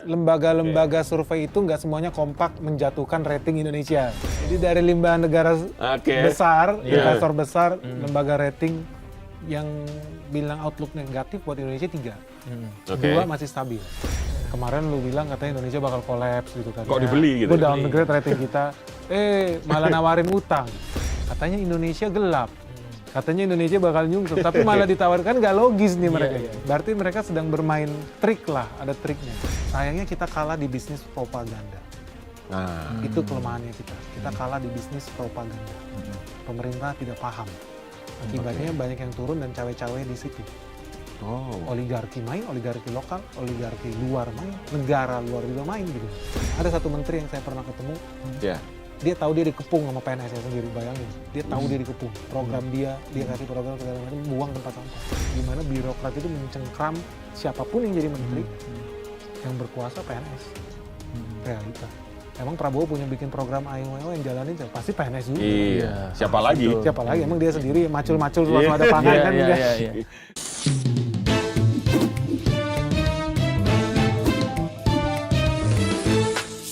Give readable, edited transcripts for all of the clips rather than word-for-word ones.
Lembaga-lembaga survei itu nggak semuanya kompak menjatuhkan rating Indonesia. Jadi dari 5 negara besar, investor besar, lembaga rating yang bilang outlook negatif buat Indonesia 3. 2 masih stabil. Kemarin lu bilang katanya Indonesia bakal kolaps gitu kan. Kok dibeli gitu? Gue downgrade rating kita, malah nawarin utang. Katanya Indonesia gelap. Katanya Indonesia bakal nyungsep, tapi malah ditawarkan nggak logis nih mereka. Berarti mereka sedang bermain trik lah, ada triknya. Sayangnya kita kalah di bisnis propaganda. Itu kelemahannya kita. Kita kalah di bisnis propaganda. Pemerintah tidak paham. Akibatnya banyak yang turun dan cawe-cawe di situ. Oligarki main, oligarki lokal, oligarki luar main, negara luar juga main gitu. Ada satu menteri yang saya pernah ketemu. Dia tahu dia dikepung sama PNS-nya sendiri, bayangin. Dia tahu dia dikepung. Program dia kasih program segala macam, buang tempat sampah. Gimana birokrat itu mencengkram siapapun yang jadi menteri, yang berkuasa PNS. Realita. Emang Prabowo punya bikin program AYO yang jalanin pasti PNS juga. Iya. Siapa lagi? Siapa lagi? Emang dia sendiri macul-macul suasana pangan kan? Iya.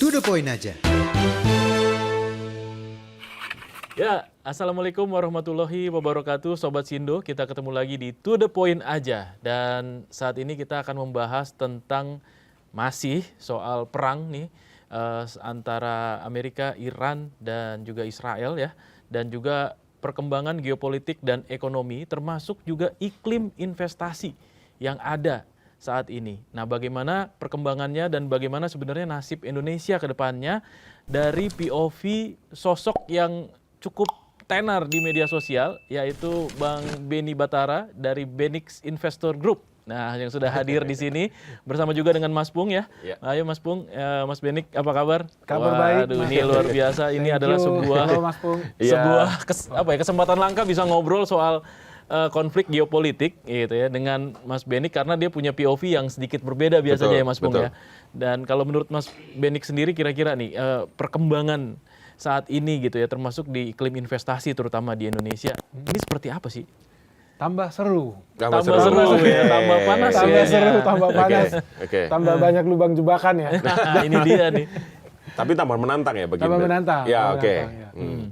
To the point aja. Ya, Assalamualaikum warahmatullahi wabarakatuh, Sobat Sindo. Kita ketemu lagi di To The Point aja. Dan saat ini kita akan membahas tentang masih soal perang nih antara Amerika, Iran, dan juga Israel ya. Dan juga perkembangan geopolitik dan ekonomi, termasuk juga iklim investasi yang ada saat ini. Nah, bagaimana perkembangannya dan bagaimana sebenarnya nasib Indonesia ke depannya dari POV sosok yang cukup tenar di media sosial, yaitu Bang Benny Batara dari Benix Investor Group. Nah, yang sudah hadir di sini bersama juga dengan Mas Pung ya. Ayo Mas Pung, Mas Benik, apa kabar? Kabar baik. Aduh, ini luar biasa. Ini adalah sebuah kesempatan langka bisa ngobrol soal konflik geopolitik gitu ya dengan Mas Benik, karena dia punya POV yang sedikit berbeda biasanya ya Mas Pung ya. Dan kalau menurut Mas Benik sendiri kira-kira nih perkembangan saat ini gitu ya, termasuk di iklim investasi terutama di Indonesia, ini seperti apa sih? Tambah seru. Tambah seru ya, tambah panas ya. Tambah seru, tambah panas. Tambah banyak lubang jebakan ya. Nah, ini dia nih. Tapi tambah menantang ya bagi Tambah menantang. Ya, oke.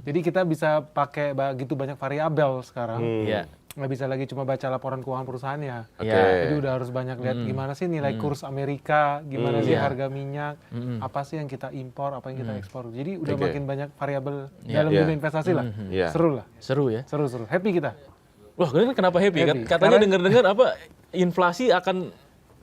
Jadi kita bisa pakai begitu banyak variabel sekarang. Nggak bisa lagi cuma baca laporan keuangan perusahaannya. Jadi udah harus banyak lihat gimana sih nilai kurs Amerika, gimana sih harga minyak, apa sih yang kita impor, apa yang kita ekspor. Jadi udah makin banyak variabel dalam dunia investasi lah. Seru lah. Seru ya. Seru. Happy kita. Wah, kenapa happy? Katanya dengar-dengar apa inflasi akan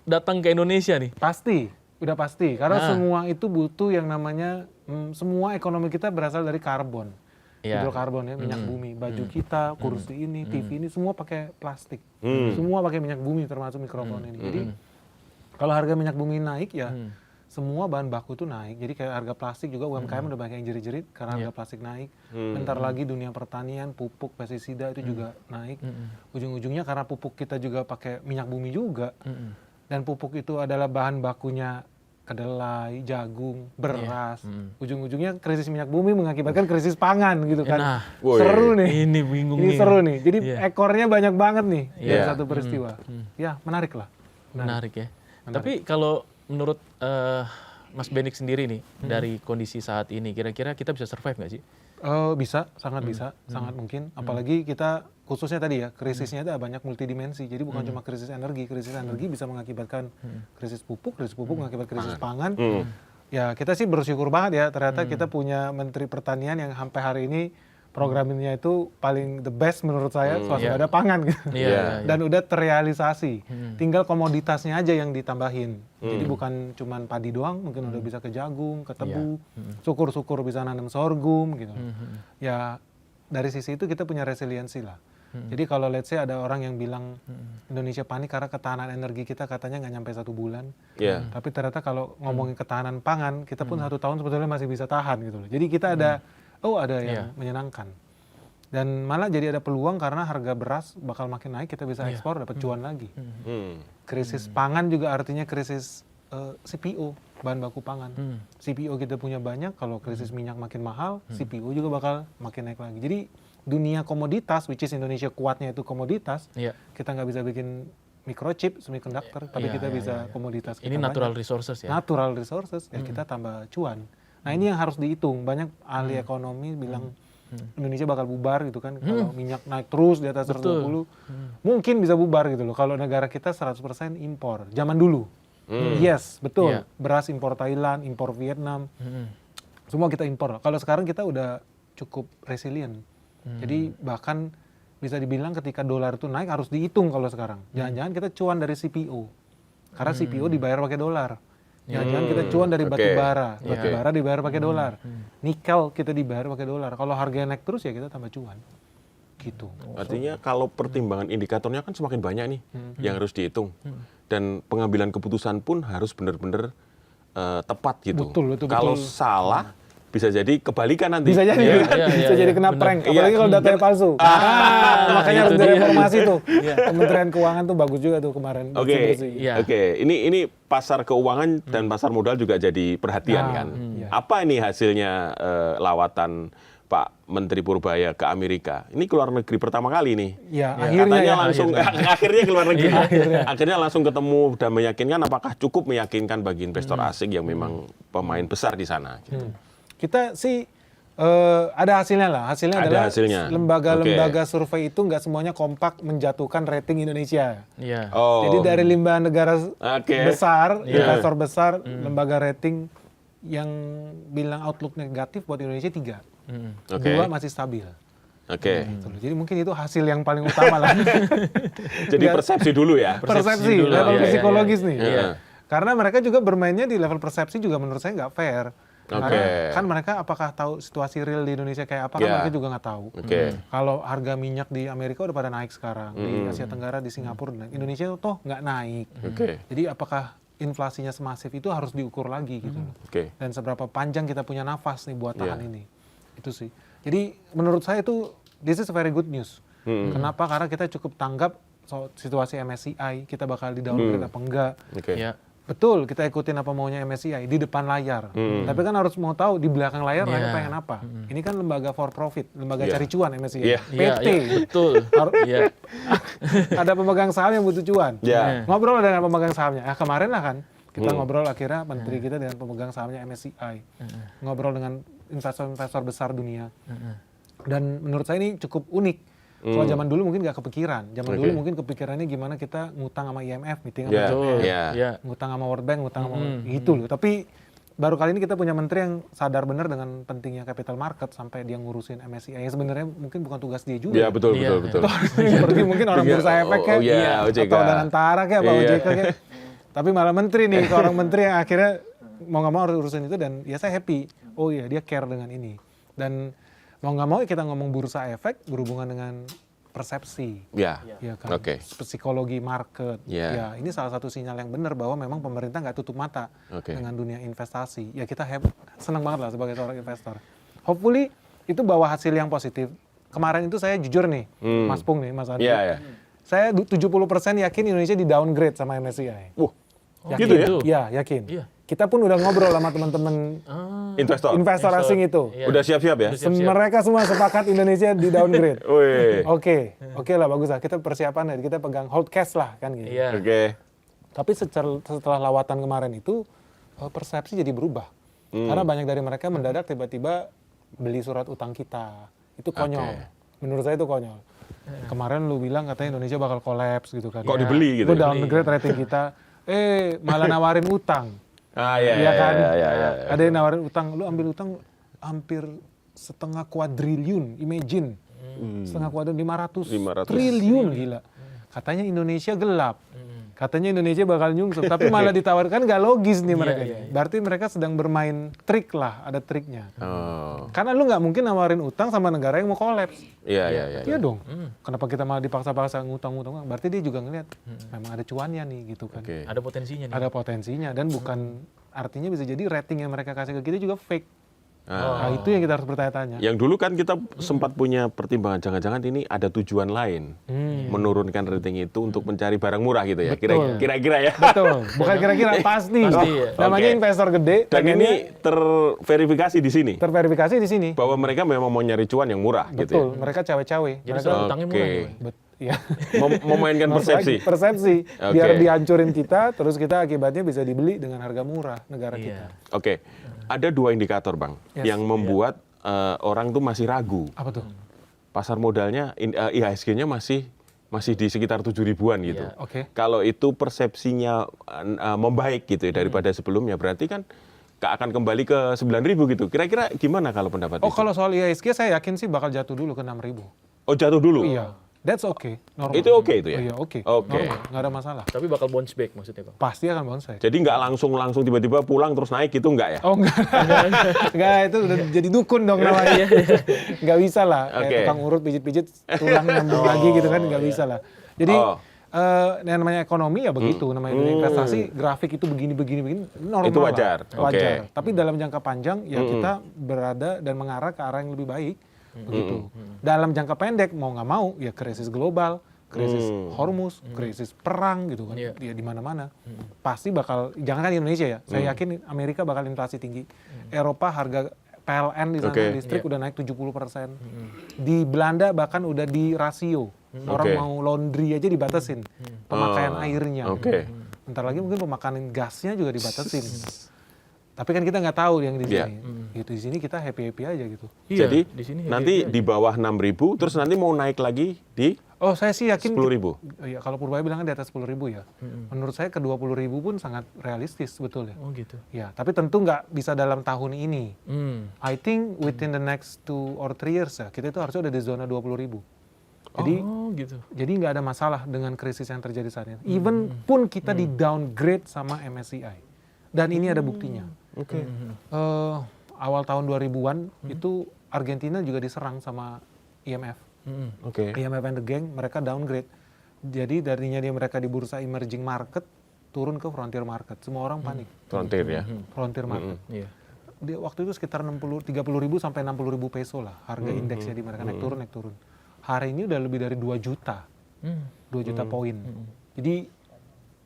datang ke Indonesia nih. Pasti, udah pasti. Karena semua itu butuh yang namanya semua ekonomi kita berasal dari karbon. Hidrokarbon ya, minyak bumi. Baju kita, kursi ini, TV ini semua pakai plastik. Semua pakai minyak bumi termasuk mikrofon ini. Jadi kalau harga minyak bumi naik ya semua bahan baku itu naik. Jadi kayak harga plastik juga UMKM udah banyak yang jerit-jerit karena harga plastik naik. Bentar lagi dunia pertanian, pupuk, pestisida itu juga naik. Ujung-ujungnya karena pupuk kita juga pakai minyak bumi juga. Dan pupuk itu adalah bahan bakunya kedelai, jagung, beras. Ujung-ujungnya krisis minyak bumi mengakibatkan krisis pangan gitu kan. Seru nih. Ini bingung ini nih. Seru nih. Jadi ekornya banyak banget nih dari satu peristiwa. Ya, menarik lah. Menarik ya. Tapi kalau menurut Mas Benik sendiri nih, dari kondisi saat ini, kira-kira kita bisa survive nggak sih? Bisa, sangat bisa, sangat mungkin. Apalagi kita khususnya tadi ya, krisisnya ada banyak multidimensi. Jadi bukan cuma krisis energi bisa mengakibatkan krisis pupuk mengakibatkan krisis pangan. Ya kita sih bersyukur banget ya, ternyata kita punya Menteri Pertanian yang sampai hari ini programnya itu paling the best menurut saya, swasembada pangan gitu. Dan udah terrealisasi. Tinggal komoditasnya aja yang ditambahin. Jadi bukan cuman padi doang, mungkin udah bisa ke jagung, ke tebu. Syukur-syukur bisa nanam sorghum gitu. Ya dari sisi itu kita punya resiliensi lah. Jadi kalau let's say ada orang yang bilang Indonesia panik karena ketahanan energi kita katanya nggak nyampe 1 bulan. Tapi ternyata kalau ngomongin ketahanan pangan, kita pun 1 tahun sebetulnya masih bisa tahan gitu loh. Jadi kita ada yang menyenangkan. Dan malah jadi ada peluang karena harga beras bakal makin naik, kita bisa ekspor, dapat cuan lagi. Krisis pangan juga artinya krisis CPO, bahan baku pangan. CPO kita punya banyak, kalau krisis minyak makin mahal, CPO juga bakal makin naik lagi. Jadi dunia komoditas, which is Indonesia kuatnya itu komoditas, kita nggak bisa bikin microchip, semiconductor, tapi Iya, kita iya, bisa komoditas Ini kita natural banyak. resources ya. Natural resources, ya kita tambah cuan. Nah ini yang harus dihitung. Banyak ahli ekonomi bilang Indonesia bakal bubar gitu kan. Kalau minyak naik terus di atas 120, mungkin bisa bubar gitu loh. Kalau negara kita 100% impor. Zaman dulu. Yes, betul. Iya. Beras impor Thailand, impor Vietnam. Semua kita impor. Kalau sekarang kita udah cukup resilient. Jadi bahkan bisa dibilang ketika dolar itu naik harus dihitung kalau sekarang. Jangan-jangan kita cuan dari CPO. Karena CPO dibayar pakai dolar. Jangan-jangan kita cuan dari Oke. batu bara. Iya. Batu bara dibayar pakai dolar. Nikel kita dibayar pakai dolar. Kalau harganya naik terus ya kita tambah cuan. Gitu. Artinya kalau pertimbangan indikatornya kan semakin banyak nih yang harus dihitung. Dan pengambilan keputusan pun harus benar-benar tepat gitu. Betul, betul, Kalau betul. salah bisa jadi kebalikan nanti. Bisa jadi, Iya, iya, bisa iya, jadi kena bener. prank. Iya. Apalagi kalau datanya palsu. Makanya harus itu dia. direformasi tuh. Kementerian Keuangan tuh bagus juga tuh kemarin. Oke, bersih-bersih. Iya. oke. Ini pasar keuangan dan pasar modal juga jadi perhatian Nah, kan. iya. Apa ini hasilnya lawatan Pak Menteri Purbaya ke Amerika? Ini keluar negeri pertama kali nih. Ya, akhirnya Katanya ya. langsung akhirnya keluar negeri. Akhirnya. Akhirnya langsung ketemu dan meyakinkan, apakah cukup meyakinkan bagi investor asing yang memang pemain besar di sana. Gitu. Kita sih ada hasilnya lah. Hasilnya Ada adalah hasilnya. lembaga-lembaga survei itu nggak semuanya kompak menjatuhkan rating Indonesia. Iya. Oh, Jadi dari limbah negara Oke. besar, Iya. investor besar, lembaga rating yang bilang outlook negatif buat Indonesia 3. Oke. 2 masih stabil. Oke. Gitu loh. Jadi mungkin itu hasil yang paling utama lah. Jadi persepsi dulu ya. Persepsi, dulu. level Iya, iya, psikologis iya. nih. Iya. Karena mereka juga bermainnya di level persepsi juga menurut saya nggak fair. Karena kan mereka apakah tahu situasi real di Indonesia kayak apa, kan Iya. mereka juga nggak tahu. Oke. Kalau harga minyak di Amerika udah pada naik sekarang, di Asia Tenggara, di Singapura, naik. Indonesia toh nggak naik. Oke. Jadi apakah inflasinya semasif itu harus diukur lagi gitu loh. Oke. Dan seberapa panjang kita punya nafas nih buat tahan Iya. ini. Itu sih. Jadi menurut saya itu this is a very good news. Kenapa? Karena kita cukup tanggap situasi MSCI, kita bakal di downgrade apa enggak. Oke. Iya. Betul, kita ikutin apa maunya MSCI di depan layar. Tapi kan harus mau tahu di belakang layar mereka Iya. pengen apa. Ini kan lembaga for profit, lembaga Iya. cari cuan MSCI. Iya. Iya, PT. iya, betul. Iya. Ada pemegang saham yang butuh cuan. Ya. Ngobrol dengan pemegang sahamnya. Kemarin lah kan kita ngobrol akhirnya menteri kita dengan pemegang sahamnya MSCI. Ngobrol dengan investor-investor besar dunia. Dan menurut saya ini cukup unik. Kalau zaman dulu mungkin nggak kepikiran. Zaman dulu Oke. mungkin kepikirannya gimana kita ngutang sama IMF, meeting sama Iya. IMF, Betul. Iya. Iya. ngutang sama World Bank, ngutang sama gitu loh. Tapi baru kali ini kita punya menteri yang sadar benar dengan pentingnya capital market sampai dia ngurusin MSCI. Yang sebenarnya mungkin bukan tugas dia juga. Ya, betul, Iya. betul, betul. Seperti mungkin orang Iya, bursa efek oh, kayak iya, OJK. atau Danantara kayak apa Iya. OJK kayak. Tapi malah menteri nih, seorang menteri yang akhirnya mau nggak mau harus urusin itu, dan ya saya happy. Oh iya, dia care dengan ini. Dan mau nggak mau kita ngomong bursa efek berhubungan dengan persepsi. Ya. Ya kan, Oke. psikologi market. Iya. Ya, ini salah satu sinyal yang benar bahwa memang pemerintah nggak tutup mata Oke. dengan dunia investasi. Ya kita senang banget lah sebagai seorang investor. Hopefully itu bawa hasil yang positif. Kemarin itu saya jujur nih, Mas Pung nih, Mas Andi. Iya, iya. Saya 70% yakin Indonesia di downgrade sama MSCI. Wah, Yakin. gitu ya? Ya, yakin. Iya. Kita pun udah ngobrol sama teman-teman Investor. investor asing itu. Iya. Udah siap-siap ya? Udah siap-siap. Mereka semua sepakat Indonesia di downgrade. Wih. Oke lah, bagus lah. Kita persiapan, kita pegang hold cash lah kan gitu. Iya. Oke. Tapi setelah lawatan kemarin itu persepsi jadi berubah. Karena banyak dari mereka mendadak tiba-tiba beli surat utang kita. Itu konyol. Menurut saya itu konyol. Kemarin lu bilang katanya Indonesia bakal kolaps gitu kan. Kok dibeli gitu? Itu downgrade rating kita. Malah nawarin utang. Ah, iya, Iya kan? iya. Ada yang nawarin utang, lu ambil utang hampir setengah kuadriliun, imagine. Setengah kuadriliun, 500 triliun, gila. Katanya Indonesia gelap. Katanya Indonesia bakal nyungsep, tapi malah ditawarkan nggak logis nih mereka. Berarti mereka sedang bermain trik lah, ada triknya. Oh. Karena lu nggak mungkin nawarin utang sama negara yang mau kolaps. Iya. Iya dong. Kenapa kita malah dipaksa-paksa ngutang-ngutang? Berarti dia juga ngeliat memang ada cuannya nih gitu kan. Oke. Ada potensinya nih. Ada potensinya, dan bukan artinya bisa jadi rating yang mereka kasih ke kita juga fake. Nah, itu yang kita harus bertanya-tanya. Yang dulu kan kita sempat punya pertimbangan jangan-jangan ini ada tujuan lain menurunkan rating itu untuk mencari barang murah gitu ya. Betul. Kira-kira ya. Betul, bukan kira-kira, pasti. Pasti, ya. Namanya Oke. investor gede, Dan pengennya ini terverifikasi di sini terverifikasi di sini. bahwa mereka memang mau nyari cuan yang murah gitu ya. Betul, mereka cawe-cawe. Jadi Mereka, surat utangnya murah Oke. nih. ya. Memainkan persepsi. Persepsi. Oke. Biar dihancurin kita, terus kita akibatnya bisa dibeli dengan harga murah negara kita. Oke, ada 2 indikator Bang Yes. yang membuat orang tuh masih ragu. Apa tuh? Pasar modalnya IHSG-nya masih di sekitar 7 ribuan gitu. Iya. Oke. Kalau itu persepsinya membaik gitu ya daripada sebelumnya, berarti kan akan kembali ke 9.000 gitu. Kira-kira gimana kalau pendapat Oh, itu? kalau soal IHSG saya yakin sih bakal jatuh dulu ke 6.000. Oh, jatuh dulu? Iya. That's okay. Normal. Itu oke itu ya? Oh, iya, oke. Oke. Normal, nggak ada masalah. Tapi bakal bounce back maksudnya Bang. Pasti akan bonsai. Jadi nggak langsung tiba-tiba pulang terus naik gitu nggak ya? Oh enggak. Enggak, itu udah jadi dukun dong namanya. Enggak bisa lah. Kayak Oke. tukang urut pijit-pijit tulang nyambung lagi gitu kan enggak bisa lah. Jadi yang namanya ekonomi ya begitu, namanya dunia investasi, grafik itu begini normal. Itu wajar. Lah. Wajar. Oke. Tapi dalam jangka panjang ya kita berada dan mengarah ke arah yang lebih baik. Begitu. Dalam jangka pendek mau nggak mau ya krisis global, krisis Hormuz, krisis perang gitu kan. Iya. Ya di mana-mana. Pasti bakal, jangan kan Indonesia ya. Saya yakin Amerika bakal inflasi tinggi. Eropa harga PLN di sana Oke. listrik udah naik 70%. Di Belanda bahkan udah di rasio. Orang Oke. mau laundry aja dibatasin. Pemakaian airnya. Oke. Bentar lagi mungkin pemakaian gasnya juga dibatasin. Tapi kan kita nggak tahu yang di Iya. sini. Gitu, di sini kita happy-happy aja gitu. Iya, Jadi di sini nanti di bawah 6.000 terus nanti mau naik lagi di Oh, saya sih yakin 10.000. Ya, kalau Purbaya bilangnya di atas 10.000 ya. Menurut saya ke 20.000 pun sangat realistis sebetulnya. Oh gitu. Ya, tapi tentu nggak bisa dalam tahun ini. I think within the next 2 or 3 years ya, kita itu harusnya udah di zona 20.000. Jadi Oh gitu. jadi nggak ada masalah dengan krisis yang terjadi saat ini. Even pun kita di downgrade sama MSCI. Dan ini ada buktinya. Oke. Awal tahun 2000-an itu Argentina juga diserang sama IMF. Oke. IMF and the gang, mereka downgrade. Jadi darinya mereka di bursa emerging market, turun ke frontier market. Semua orang panik. Frontier ya. Frontier market. Iya. Di waktu itu sekitar 30.000 sampai 60.000 peso lah harga indeksnya di mereka naik turun. Hari ini udah lebih dari 2 juta. 2 juta poin. Jadi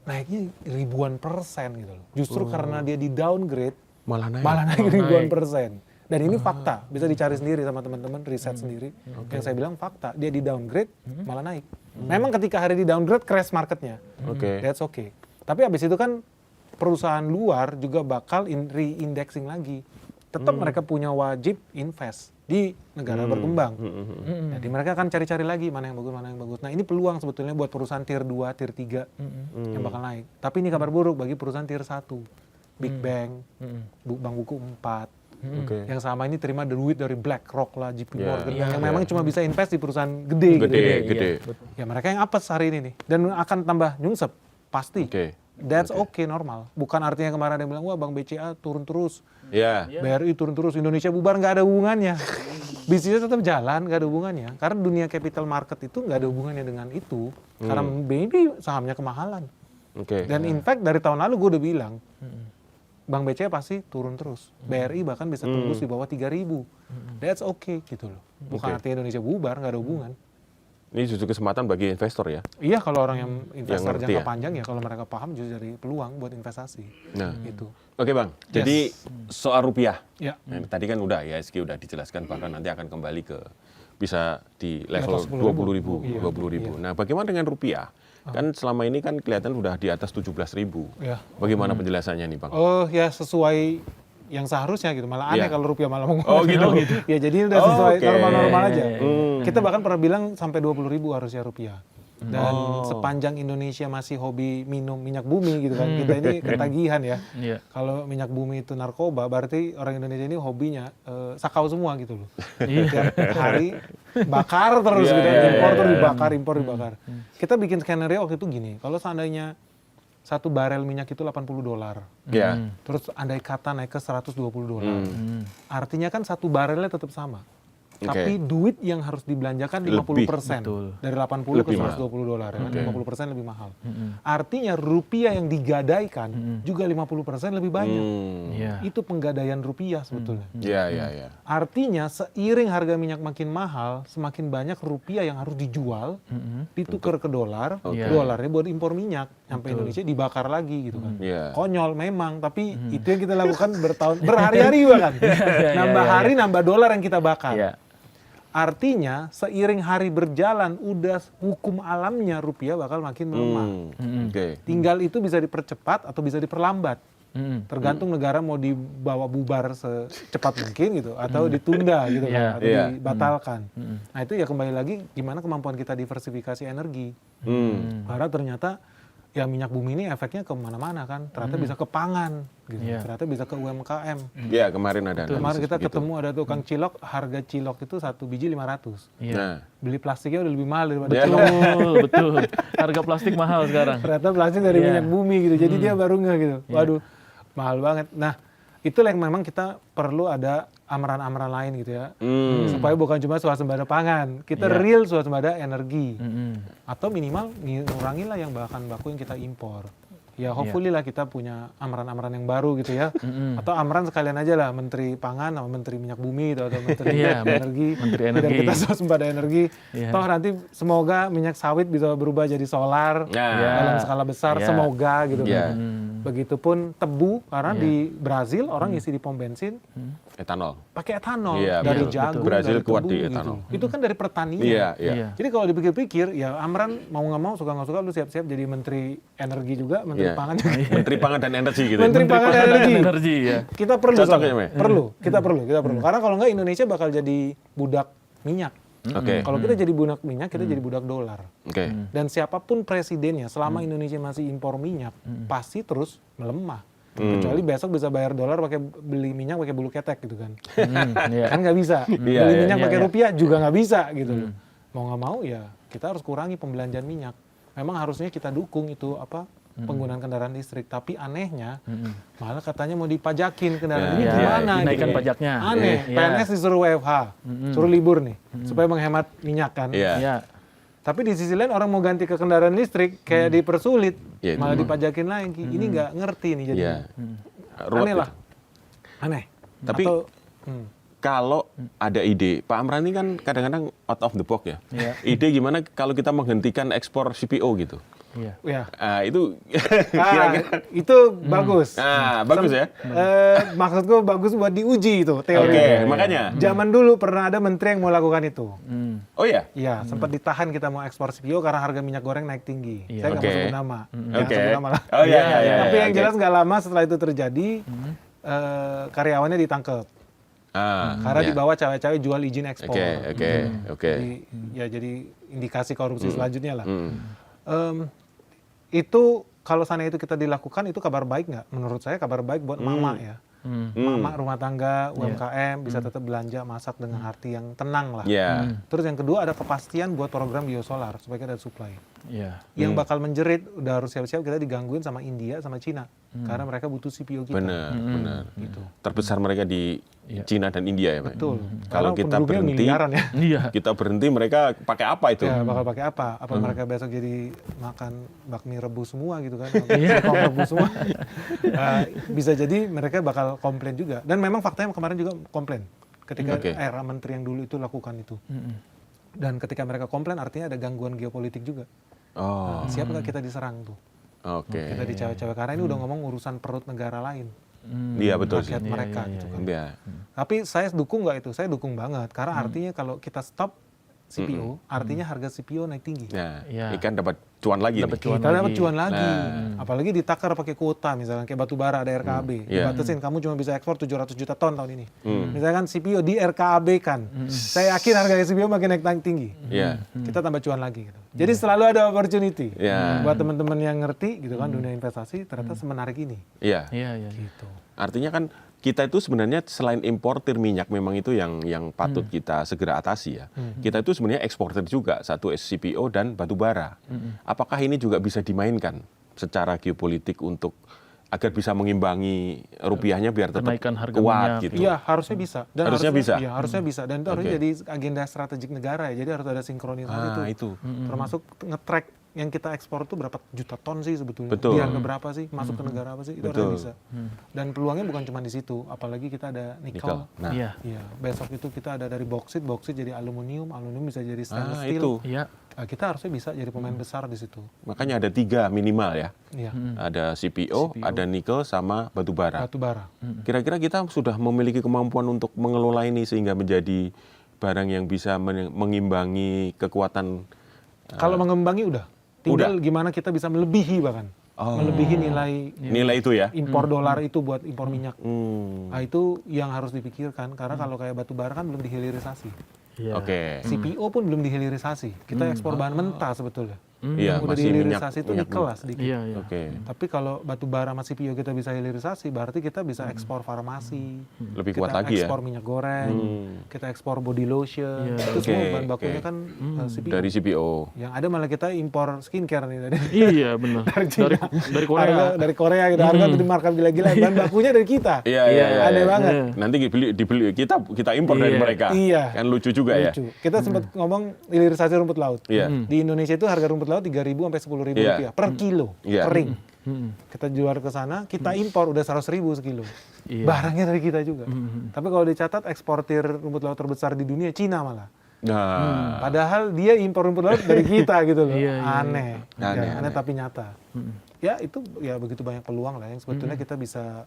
naiknya ribuan persen gitu loh. Justru karena dia di downgrade Malah naik. malah naik ribuan persen. Dan ini fakta, bisa dicari sendiri sama teman-teman, riset sendiri. Yang saya bilang fakta, dia di downgrade malah naik. Memang ketika hari di downgrade crash marketnya. Oke. That's okay. Tapi abis itu kan perusahaan luar juga bakal re-indexing lagi. Tetap mereka punya wajib invest di negara berkembang. Jadi mereka akan cari-cari lagi mana yang bagus. Nah ini peluang sebetulnya buat perusahaan tier 2, tier 3 yang bakal naik. Tapi ini kabar buruk bagi perusahaan tier 1. Big Bang, Bank Buku 4. Oke. Yang sama ini terima duit dari BlackRock lah, JP Ya. Morgan, Iya, yang iya. memang cuma bisa invest di perusahaan gede. Gede, gitu. gede. Ya mereka yang apes hari ini nih. Dan akan tambah nyungsep, pasti. Oke. That's okay, normal. Bukan artinya kemarin ada yang bilang, wah Bank BCA turun terus. Ya. BRI turun terus, Indonesia bubar, nggak ada hubungannya. Bisnisnya tetap jalan, nggak ada hubungannya. Karena dunia capital market itu nggak ada hubungannya dengan itu. Karena BNI sahamnya kemahalan. Oke. Dan in fact dari tahun lalu gue udah bilang, Bank BCA pasti turun terus. BRI bahkan bisa tembus di bawah 3.000. That's okay gitu loh. Bukan Oke. artinya Indonesia bubar, nggak ada hubungan. Ini justru kesempatan bagi investor ya. Iya kalau orang yang investor ngerti jangka ya. panjang ya kalau mereka paham justru dari peluang buat investasi. Nah. Gitu. Oke Bang, jadi soal rupiah. Ya. Nah, tadi kan udah IHSG udah dijelaskan bahkan nanti akan kembali ke bisa di level atas 20.000, 20.000. Iya, 20.000. Nah, bagaimana dengan rupiah? Kan selama ini kan kelihatan udah di atas 17.000. Ya. Bagaimana penjelasannya nih, Bang? Oh ya sesuai yang seharusnya gitu. Malah aneh Iya. kalau rupiah malah mau Oh, gitu. Ya jadi udah sesuai Oke. normal-normal aja. Hmm. Kita bahkan pernah bilang sampai 20.000 harusnya rupiah. Dan Oh. sepanjang Indonesia masih hobi minum minyak bumi gitu kan. Kita ini ketagihan ya. Iya. Kalau minyak bumi itu narkoba, berarti orang Indonesia ini hobinya sakau semua gitu loh. Iya. Tiap hari bakar terus Iya, gitu. iya, Impor iya, terus iya. dibakar, impor dibakar. Kita bikin skenario waktu itu gini, kalau seandainya 1 barel minyak itu $80. Ya. Terus andai kata naik ke $120. Artinya kan 1 barelnya tetap sama. Oke. Tapi duit yang harus dibelanjakan 50%. Betul. Dari 80 Lebih ke mahal. $120 ya. 50% lebih mahal. Artinya rupiah yang digadaikan juga 50% lebih banyak. Iya. Itu penggadaian rupiah sebetulnya. Ya, ya, ya. Artinya seiring harga minyak makin mahal, semakin banyak rupiah yang harus dijual, ditukar ke dolar, Iya. dolarnya buat impor minyak, sampai Indonesia dibakar lagi gitu kan. Iya. Konyol memang, tapi itu yang kita lakukan berhari-hari bahkan. Nambah hari, nambah dolar yang kita bakar. Iya. Artinya seiring hari berjalan udah hukum alamnya rupiah bakal makin melemah. Oke. Tinggal itu bisa dipercepat atau bisa diperlambat. Mm-mm. Tergantung negara mau dibawa bubar secepat mungkin gitu atau ditunda gitu Iya. kan, atau Iya. dibatalkan. Nah itu ya kembali lagi gimana kemampuan kita diversifikasi energi. Karena ternyata ya minyak bumi ini efeknya ke mana-mana kan. Ternyata bisa ke pangan gitu. Iya. Ternyata bisa ke UMKM. Ya, kemarin ada Kemarin analisis kita begitu. ketemu ada tukang cilok, harga cilok itu 1 biji 500. Iya. Nah, Beli plastiknya udah lebih mahal daripada Ya. cilok. Betul. Harga plastik mahal sekarang. Ternyata plastik dari Iya. minyak bumi gitu. Jadi dia baru nggak gitu. Waduh, mahal banget. Nah, itulah yang memang kita perlu ada amaran-amaran lain gitu ya. Supaya bukan cuma swasembada pangan. Kita Iya. real swasembada energi. Mm-mm. Atau minimal ngurangi lah yang bahan baku yang kita impor. Ya hopefully lah kita punya amaran-amaran yang baru gitu ya. Atau amaran sekalian aja lah Menteri Pangan sama Menteri Minyak Bumi gitu, atau Menteri Iya, Energi. Menteri Biar Energi. kita swasembada energi. Iya. Toh nanti semoga minyak sawit bisa berubah jadi solar Ya. dalam skala besar. Ya. Semoga gitu Ya. kan. Begitupun tebu karena Iya. di Brazil orang isi di pom bensin etanol. pakai etanol Iya, dari betul. jagung, Brazil dari kuat tebu di gitu. etanol. Itu kan dari pertanian. Iya, iya. Iya. Jadi kalau dipikir-pikir ya Amran mau nggak mau suka nggak suka lu siap-siap jadi Menteri Energi juga, Menteri Iya. Pangan juga. Menteri Pangan dan Energi gitu. Menteri Pangan dan Energi. Energi ya. Kita perlu, Cocok soalnya. ya, Me? Perlu, kita perlu. Karena kalau nggak Indonesia bakal jadi budak minyak. Oke. Kalau kita jadi budak minyak, kita jadi budak dolar. Oke. Dan siapapun presidennya, selama Indonesia masih impor minyak, pasti terus melemah. Kecuali besok bisa bayar dolar pakai beli minyak pakai bulu ketek gitu kan. Iya. Kan nggak bisa. Iya, Beli iya, minyak iya, pakai iya. rupiah juga nggak bisa gitu loh. Mau nggak mau ya kita harus kurangi pembelanjaan minyak. Memang harusnya kita dukung itu apa penggunaan kendaraan listrik. Tapi anehnya malah katanya mau dipajakin kendaraan ini Iya, gimana? dinaikkan gitu. pajaknya. Aneh. Iya. PNS disuruh WFH, suruh libur nih supaya menghemat minyak kan. Iya. Iya. Tapi di sisi lain orang mau ganti ke kendaraan listrik kayak dipersulit, Iya, itu malah memang. dipajakin lagi. Ini nggak ngerti nih Iya. jadinya. Ruwet Aneh lah. itu. Aneh. Tapi Atau, kalau ada ide, Pak Amran ini kan kadang-kadang out of the box ya. Iya. Ide gimana kalau kita menghentikan ekspor CPO gitu? Iya. ya. Itu Ah, kira-kira. itu bagus. Bagus ya. Maksudku bagus buat diuji itu teori. Oke, makanya. Zaman dulu pernah ada menteri yang mau lakukan itu. Oh iya. Iya, sempat ditahan kita mau ekspor CPO karena harga minyak goreng naik tinggi. Iya. Saya nggak Oke. mau sebut nama. Jangan Oke. sebut nama lah. Oh iya, iya, iya. Tapi yang oke. jelas nggak lama setelah itu terjadi, karyawannya ditangkap. Karena iya. di bawah cewek-cewek jual izin ekspor. Oke. Jadi indikasi korupsi selanjutnya lah. Itu kalau sana itu kita dilakukan itu kabar baik nggak? Menurut saya kabar baik buat mama ya. Mama rumah tangga, UMKM bisa tetap belanja masak dengan hati yang tenang lah. Iya. Terus yang kedua ada kepastian buat program biosolar supaya kita ada supply. Iya. Yang bakal menjerit udah harus siap-siap kita digangguin sama India sama Cina karena mereka butuh CPO kita. Benar. Gitu. Terbesar mereka di Cina dan India ya, Pak. Betul. Kalau Karena kita penduduknya berhenti, miliaran ya. Iya. kita berhenti mereka pakai apa itu? Ya bakal pakai apa? Apa mereka besok jadi makan bakmi rebus semua gitu kan? Singkong rebus semua. Bisa jadi mereka bakal komplain juga. Dan memang faktanya kemarin juga komplain ketika Oke. era menteri yang dulu itu lakukan itu. Dan ketika mereka komplain artinya ada gangguan geopolitik juga. Oh, Siap nggak kita diserang tuh? oke. Kita dicawe-cawe karena ini udah ngomong urusan perut negara lain, Iya betul sih. rakyat mereka gitu kan. Iya. Tapi saya dukung nggak itu? Saya dukung banget karena artinya kalau kita stop CPO, artinya harga CPO naik tinggi. Nah, Iya. ikan dapat cuan lagi Dapat nih. cuan Kita dapat lagi. cuan lagi. Nah. Apalagi ditakar pakai kuota misalnya kayak batu bara ada RKAB. Iya. Dibatasin kamu cuma bisa ekspor 700 juta ton tahun ini. Misalkan CPO di RKAB kan. Saya yakin harga CPO makin naik tinggi. Iya. Kita tambah cuan lagi gitu. Jadi selalu ada opportunity. Iya. Buat teman-teman yang ngerti gitu kan dunia investasi ternyata semenarik ini. Iya. Iya. Gitu. Artinya kan kita itu sebenarnya selain importir minyak memang itu yang patut kita segera atasi ya. Kita itu sebenarnya eksportir juga, satu CPO dan batu bara. Apakah ini juga bisa dimainkan secara geopolitik untuk agar bisa mengimbangi rupiahnya biar tetap Kenaikan harga kuat minyak. gitu. Iya, harusnya bisa. Dan Harusnya bisa? Iya, harusnya bisa. Dan itu harusnya Oke. jadi agenda strategik negara ya. Jadi harus ada sinkronisasi tuh. itu. Termasuk nge-track yang kita ekspor itu berapa juta ton sih sebetulnya. Betul. Di harga berapa sih, masuk ke negara apa sih, itu harusnya Betul. bisa. Dan peluangnya bukan cuma di situ, apalagi kita ada Nikel. nikel. Nah, Iya. Iya, besok itu kita ada dari boksit jadi aluminium, aluminium bisa jadi stainless steel. itu. Iya. Nah, kita harusnya bisa jadi pemain besar di situ. Makanya ada 3 minimal ya. Iya, Ada CPO, ada nikel sama batu bara. batu bara. Kira-kira kita sudah memiliki kemampuan untuk mengelola ini sehingga menjadi barang yang bisa mengimbangi kekuatan. Kalau mengimbangi udah. Tinggal gimana kita bisa melebihi bahkan. Melebihi Nilai itu ya. impor dolar itu buat impor minyak. Hmm. Nah, itu yang harus dipikirkan karena kalau kayak batu bara kan belum dihilirisasi. Iya. Oke. CPO pun belum dihilirisasi. Kita ekspor bahan mentah sebetulnya. Iya, Yang udah masih dihilirisasi itu minyak nikel lah sedikit. Iya, iya. Oke. Tapi kalau batu bara sama CPO kita bisa hilirisasi, berarti kita bisa ekspor farmasi. Lebih Kita kuat lagi ya. ekspor minyak goreng, kita ekspor body lotion. Iya. Itu semua Oke, bahan bakunya oke. kan CPO. Dari CPO. Yang ada malah kita impor skincare nih tadi. Iya, benar. Dari Korea. Harga dari Korea gitu, harga tuh di markup gila-gila, bahan bakunya dari kita. Iya, iya, iya. Aneh iya. banget. Nanti dibeli kita impor dari Iya. mereka. Iya. Kan lucu juga ya. Lucu. Kita sempat ngomong hilirisasi rumput laut. Iya. Di Indonesia itu harga rumput laut 3.000 sampai 10.000 Iya. rupiah per kilo Iya. kering. Kita jual ke sana, kita impor udah 100.000 sekilo. Iya. Barangnya dari kita juga. Tapi kalau dicatat eksportir rumput laut terbesar di dunia Cina malah. Nah, Padahal dia impor rumput laut dari kita gitu loh. Iya, iya. Aneh. Aneh, Aneh tapi nyata. Ya itu ya begitu banyak peluang lah yang sebetulnya kita bisa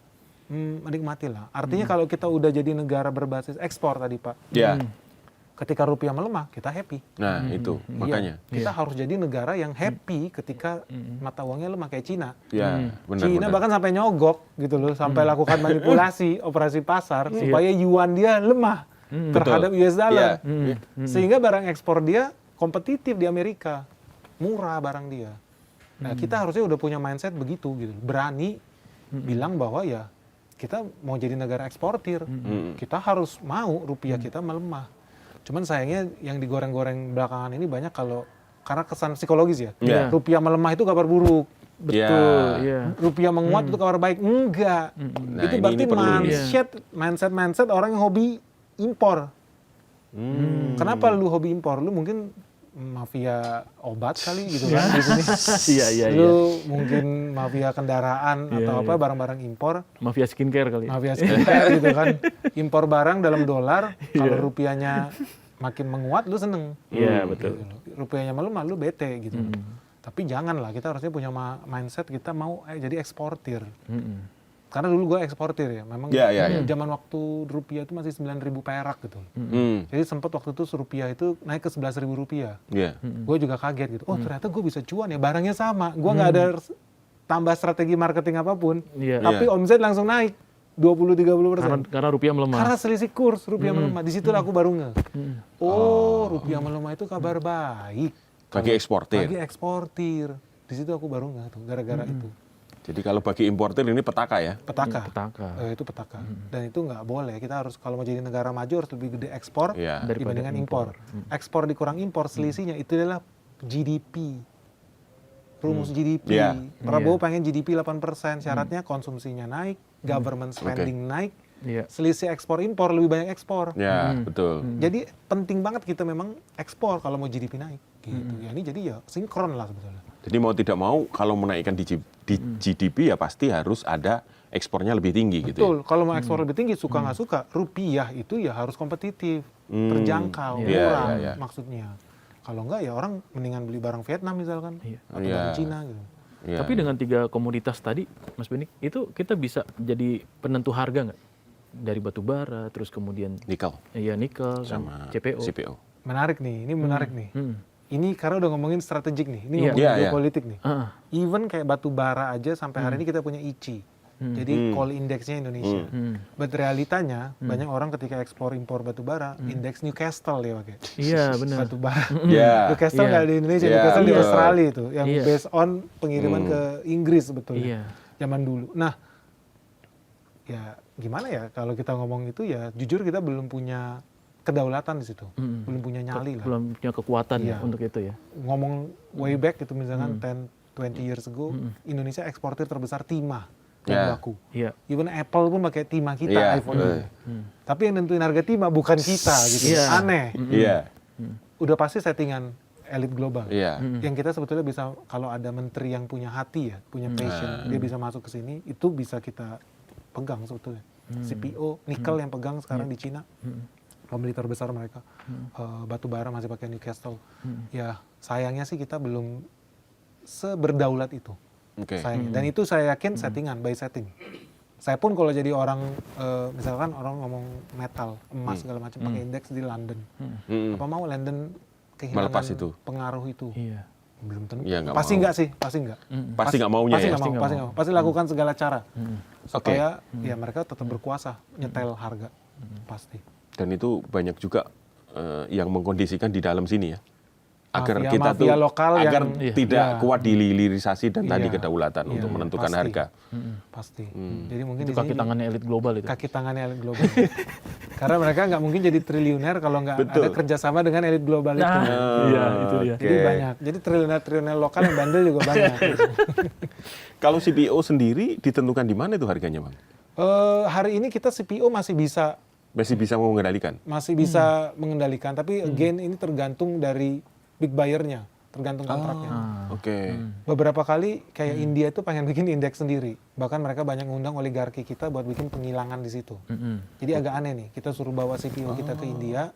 menikmati lah. Artinya kalau kita udah jadi negara berbasis ekspor tadi Pak, ya. ketika rupiah melemah kita happy. Nah, itu makanya. Iya, kita harus jadi negara yang happy ketika mata uangnya lemah kayak Cina. Ya, benar. Cina benar. bahkan sampai nyogok gitu loh, sampai lakukan manipulasi operasi pasar supaya yuan dia lemah terhadap US dollar. Iya. Sehingga barang ekspor dia kompetitif di Amerika. Murah barang dia. Nah, kita harusnya udah punya mindset begitu gitu. Berani bilang bahwa ya kita mau jadi negara eksportir. Kita harus mau rupiah kita melemah. Cuman sayangnya yang digoreng-goreng belakangan ini banyak karena kesan psikologis ya. Iya. Rupiah melemah itu kabar buruk. Betul, iya. Rupiah menguat itu kabar baik. Enggak. Nah, Itu ini berarti perlu ini. mindset orang yang hobi impor. Kenapa lu hobi impor? Lu mungkin mafia obat kali gitu kan di sini. Iya, iya, iya. Lu mungkin mafia kendaraan atau apa barang-barang impor. Mafia skincare kali. Mafia skincare gitu kan. Impor barang dalam dolar, kalau rupiahnya makin menguat lu seneng. Iya, betul. Gitu. Rupiahnya melemah lu bete gitu. Tapi janganlah, kita harusnya punya mindset kita mau jadi eksportir. Karena dulu gue eksportir ya, memang zaman waktu rupiah itu masih 9.000 perak gitu. Jadi sempat waktu itu rupiah itu naik ke 11.000 rupiah. Iya. Gue juga kaget gitu, oh ternyata gue bisa cuan ya, barangnya sama. Gue nggak ada tambah strategi marketing apapun, Iya. tapi omset langsung naik 20-30%. Karena rupiah melemah. Karena selisih kurs rupiah melemah. Di situ aku baru oh rupiah melemah itu kabar baik. Bagi eksportir. Bagi eksportir. Di situ aku baru tuh gara-gara itu. Jadi kalau bagi importir ini petaka ya. Petaka. Petaka. Itu petaka. Dan itu nggak boleh. Kita harus kalau mau jadi negara maju harus lebih gede ekspor Iya. dibandingkan impor. Ekspor dikurang impor, selisihnya itu adalah GDP. Rumus GDP. Iya. Prabowo pengen GDP 8%, syaratnya konsumsinya naik, government spending naik, Iya. selisih ekspor impor lebih banyak ekspor. Ya, betul. Jadi penting banget kita memang ekspor kalau mau GDP naik. Gitu. Ya ini jadi ya sinkron lah sebetulnya. Jadi mau tidak mau kalau menaikkan di GDP ya pasti harus ada ekspornya lebih tinggi gitu ya. Betul, kalau mau ekspor lebih tinggi, suka nggak suka, rupiah itu ya harus kompetitif, terjangkau, Iya, murah iya, iya. maksudnya. Kalau nggak ya orang mendingan beli barang Vietnam misalkan, Iya. atau Iya. barang Cina gitu. Iya. Tapi dengan 3 komoditas tadi, Mas Benik, itu kita bisa jadi penentu harga nggak? Dari batu bara, terus kemudian nikel nikel, sama CPO. CPO. Menarik nih, ini menarik nih. Ini karena udah ngomongin strategik nih, ini Iya. ngomongin Iya, iya. geopolitik nih. Ah, Even kayak batu bara aja sampai hari ini kita punya ICI. Jadi coal indeksnya Indonesia. But realitanya banyak orang ketika ekspor impor batu bara, indeks Newcastle dia pakai. Iya, benar. Batu bara. Iya. Newcastle Iya. nggak di Indonesia, Iya, Newcastle di betul. Australia itu, yang Iya. based on pengiriman ke Inggris sebetulnya, Iya. zaman dulu. Nah, ya gimana ya kalau kita ngomong itu ya jujur kita belum punya kedaulatan di situ, belum punya nyali lah. Belum punya kekuatan ya Iya. untuk itu ya. Ngomong way back itu misalkan 10-20 years ago, Indonesia eksportir terbesar timah Ya. dan baku. Iya. Even Apple pun pakai timah kita Iya, iPhone. betul. Tapi yang nentuin harga timah bukan kita gitu. Iya. Aneh. Iya. Udah pasti settingan elit global. Iya. Yang kita sebetulnya bisa kalau ada menteri yang punya hati ya, punya passion, dia bisa masuk ke sini, itu bisa kita pegang sebetulnya. CPO, nikel yang pegang sekarang di Cina. Pembeli terbesar mereka. Batu bara masih pakai Newcastle. Ya, sayangnya sih kita belum seberdaulat itu. Oke. Sayangnya. Dan itu saya yakin settingan, by setting. Saya pun kalau jadi orang, misalkan orang ngomong metal, emas segala macam pakai indeks di London, apa mau London kehilangan Melepas itu. pengaruh itu? Iya. Belum tentu. Iya, nggak Pasti mau. nggak sih, pasti nggak. Pasti nggak maunya Pasti ya. nggak mau, pasti nggak mau. Pasti lakukan segala cara supaya Oke. ya mereka tetap berkuasa nyetel harga, pasti. Dan itu banyak juga yang mengkondisikan di dalam sini ya. Agar Mafia- kita tuh mafia lokal agar yang- tidak iya. kuat di hilirisasi dan tadi Iya. kedaulatan Iya, untuk menentukan pasti. harga. Pasti. Jadi mungkin Itu di kaki sini tangannya elit global itu. kaki tangannya elit global. Karena mereka nggak mungkin jadi triliuner kalau nggak Betul. ada kerjasama dengan elit global itu. Nah, iya itu dia. Jadi banyak. Jadi triliuner lokal yang bandel juga banyak. Kalau CPO sendiri ditentukan di mana itu harganya, Bang? Hari ini kita CPO masih bisa Masih bisa mengendalikan. mengendalikan, tapi again ini tergantung dari big buyer-nya, tergantung kontraknya. Oke. Beberapa kali kayak India itu pengen bikin indeks sendiri, bahkan mereka banyak ngundang oligarki kita buat bikin penghilangan di situ. Jadi agak aneh nih, kita suruh bawa CPO kita ke India,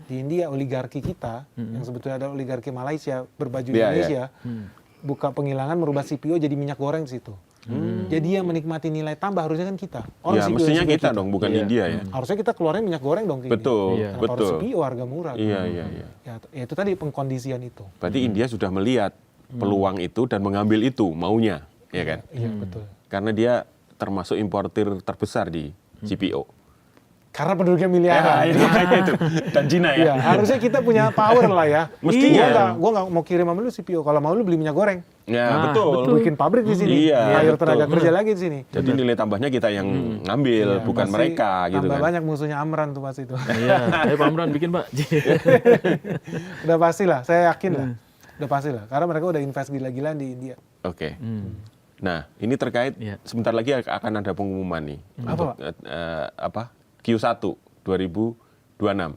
di India oligarki kita yang sebetulnya ada oligarki Malaysia berbaju di Iya, Indonesia, buka penghilangan merubah CPO jadi minyak goreng di situ. Jadi yang menikmati nilai tambah harusnya kan kita. Ya, CPO mestinya juga kita dong, bukan Iya. India ya. Harusnya kita keluarin minyak goreng dong ke India. Betul, Kenapa harus betul. CPO harga murah? Iya, iya, iya. Ya itu tadi pengkondisian itu. Berarti India sudah melihat peluang itu dan mengambil itu maunya, ya kan? Iya betul. Karena dia termasuk importir terbesar di CPO. Karena penduduknya miliaran. itu. Dan Cina Iya, harusnya kita punya power lah ya. Mestinya. Gua nggak mau kirim sama lu CPO. Kalau mau lu beli minyak goreng. Ya, Nah, betul. Bikin pabrik di sini. Iya, Hire betul. tenaga kerja lagi di sini. Jadi nilai tambahnya kita yang ngambil, Iya, bukan pasti mereka gitu tambah kan. banyak musuhnya Amran tuh pas itu. Iya, ayo Pak Amran bikin Pak. Udah pasti lah, saya yakin lah. Udah pasti lah. Karena mereka udah invest gila-gilaan di India. Oke. Nah, ini terkait Iya. sebentar lagi akan ada pengumuman nih untuk Q1 2026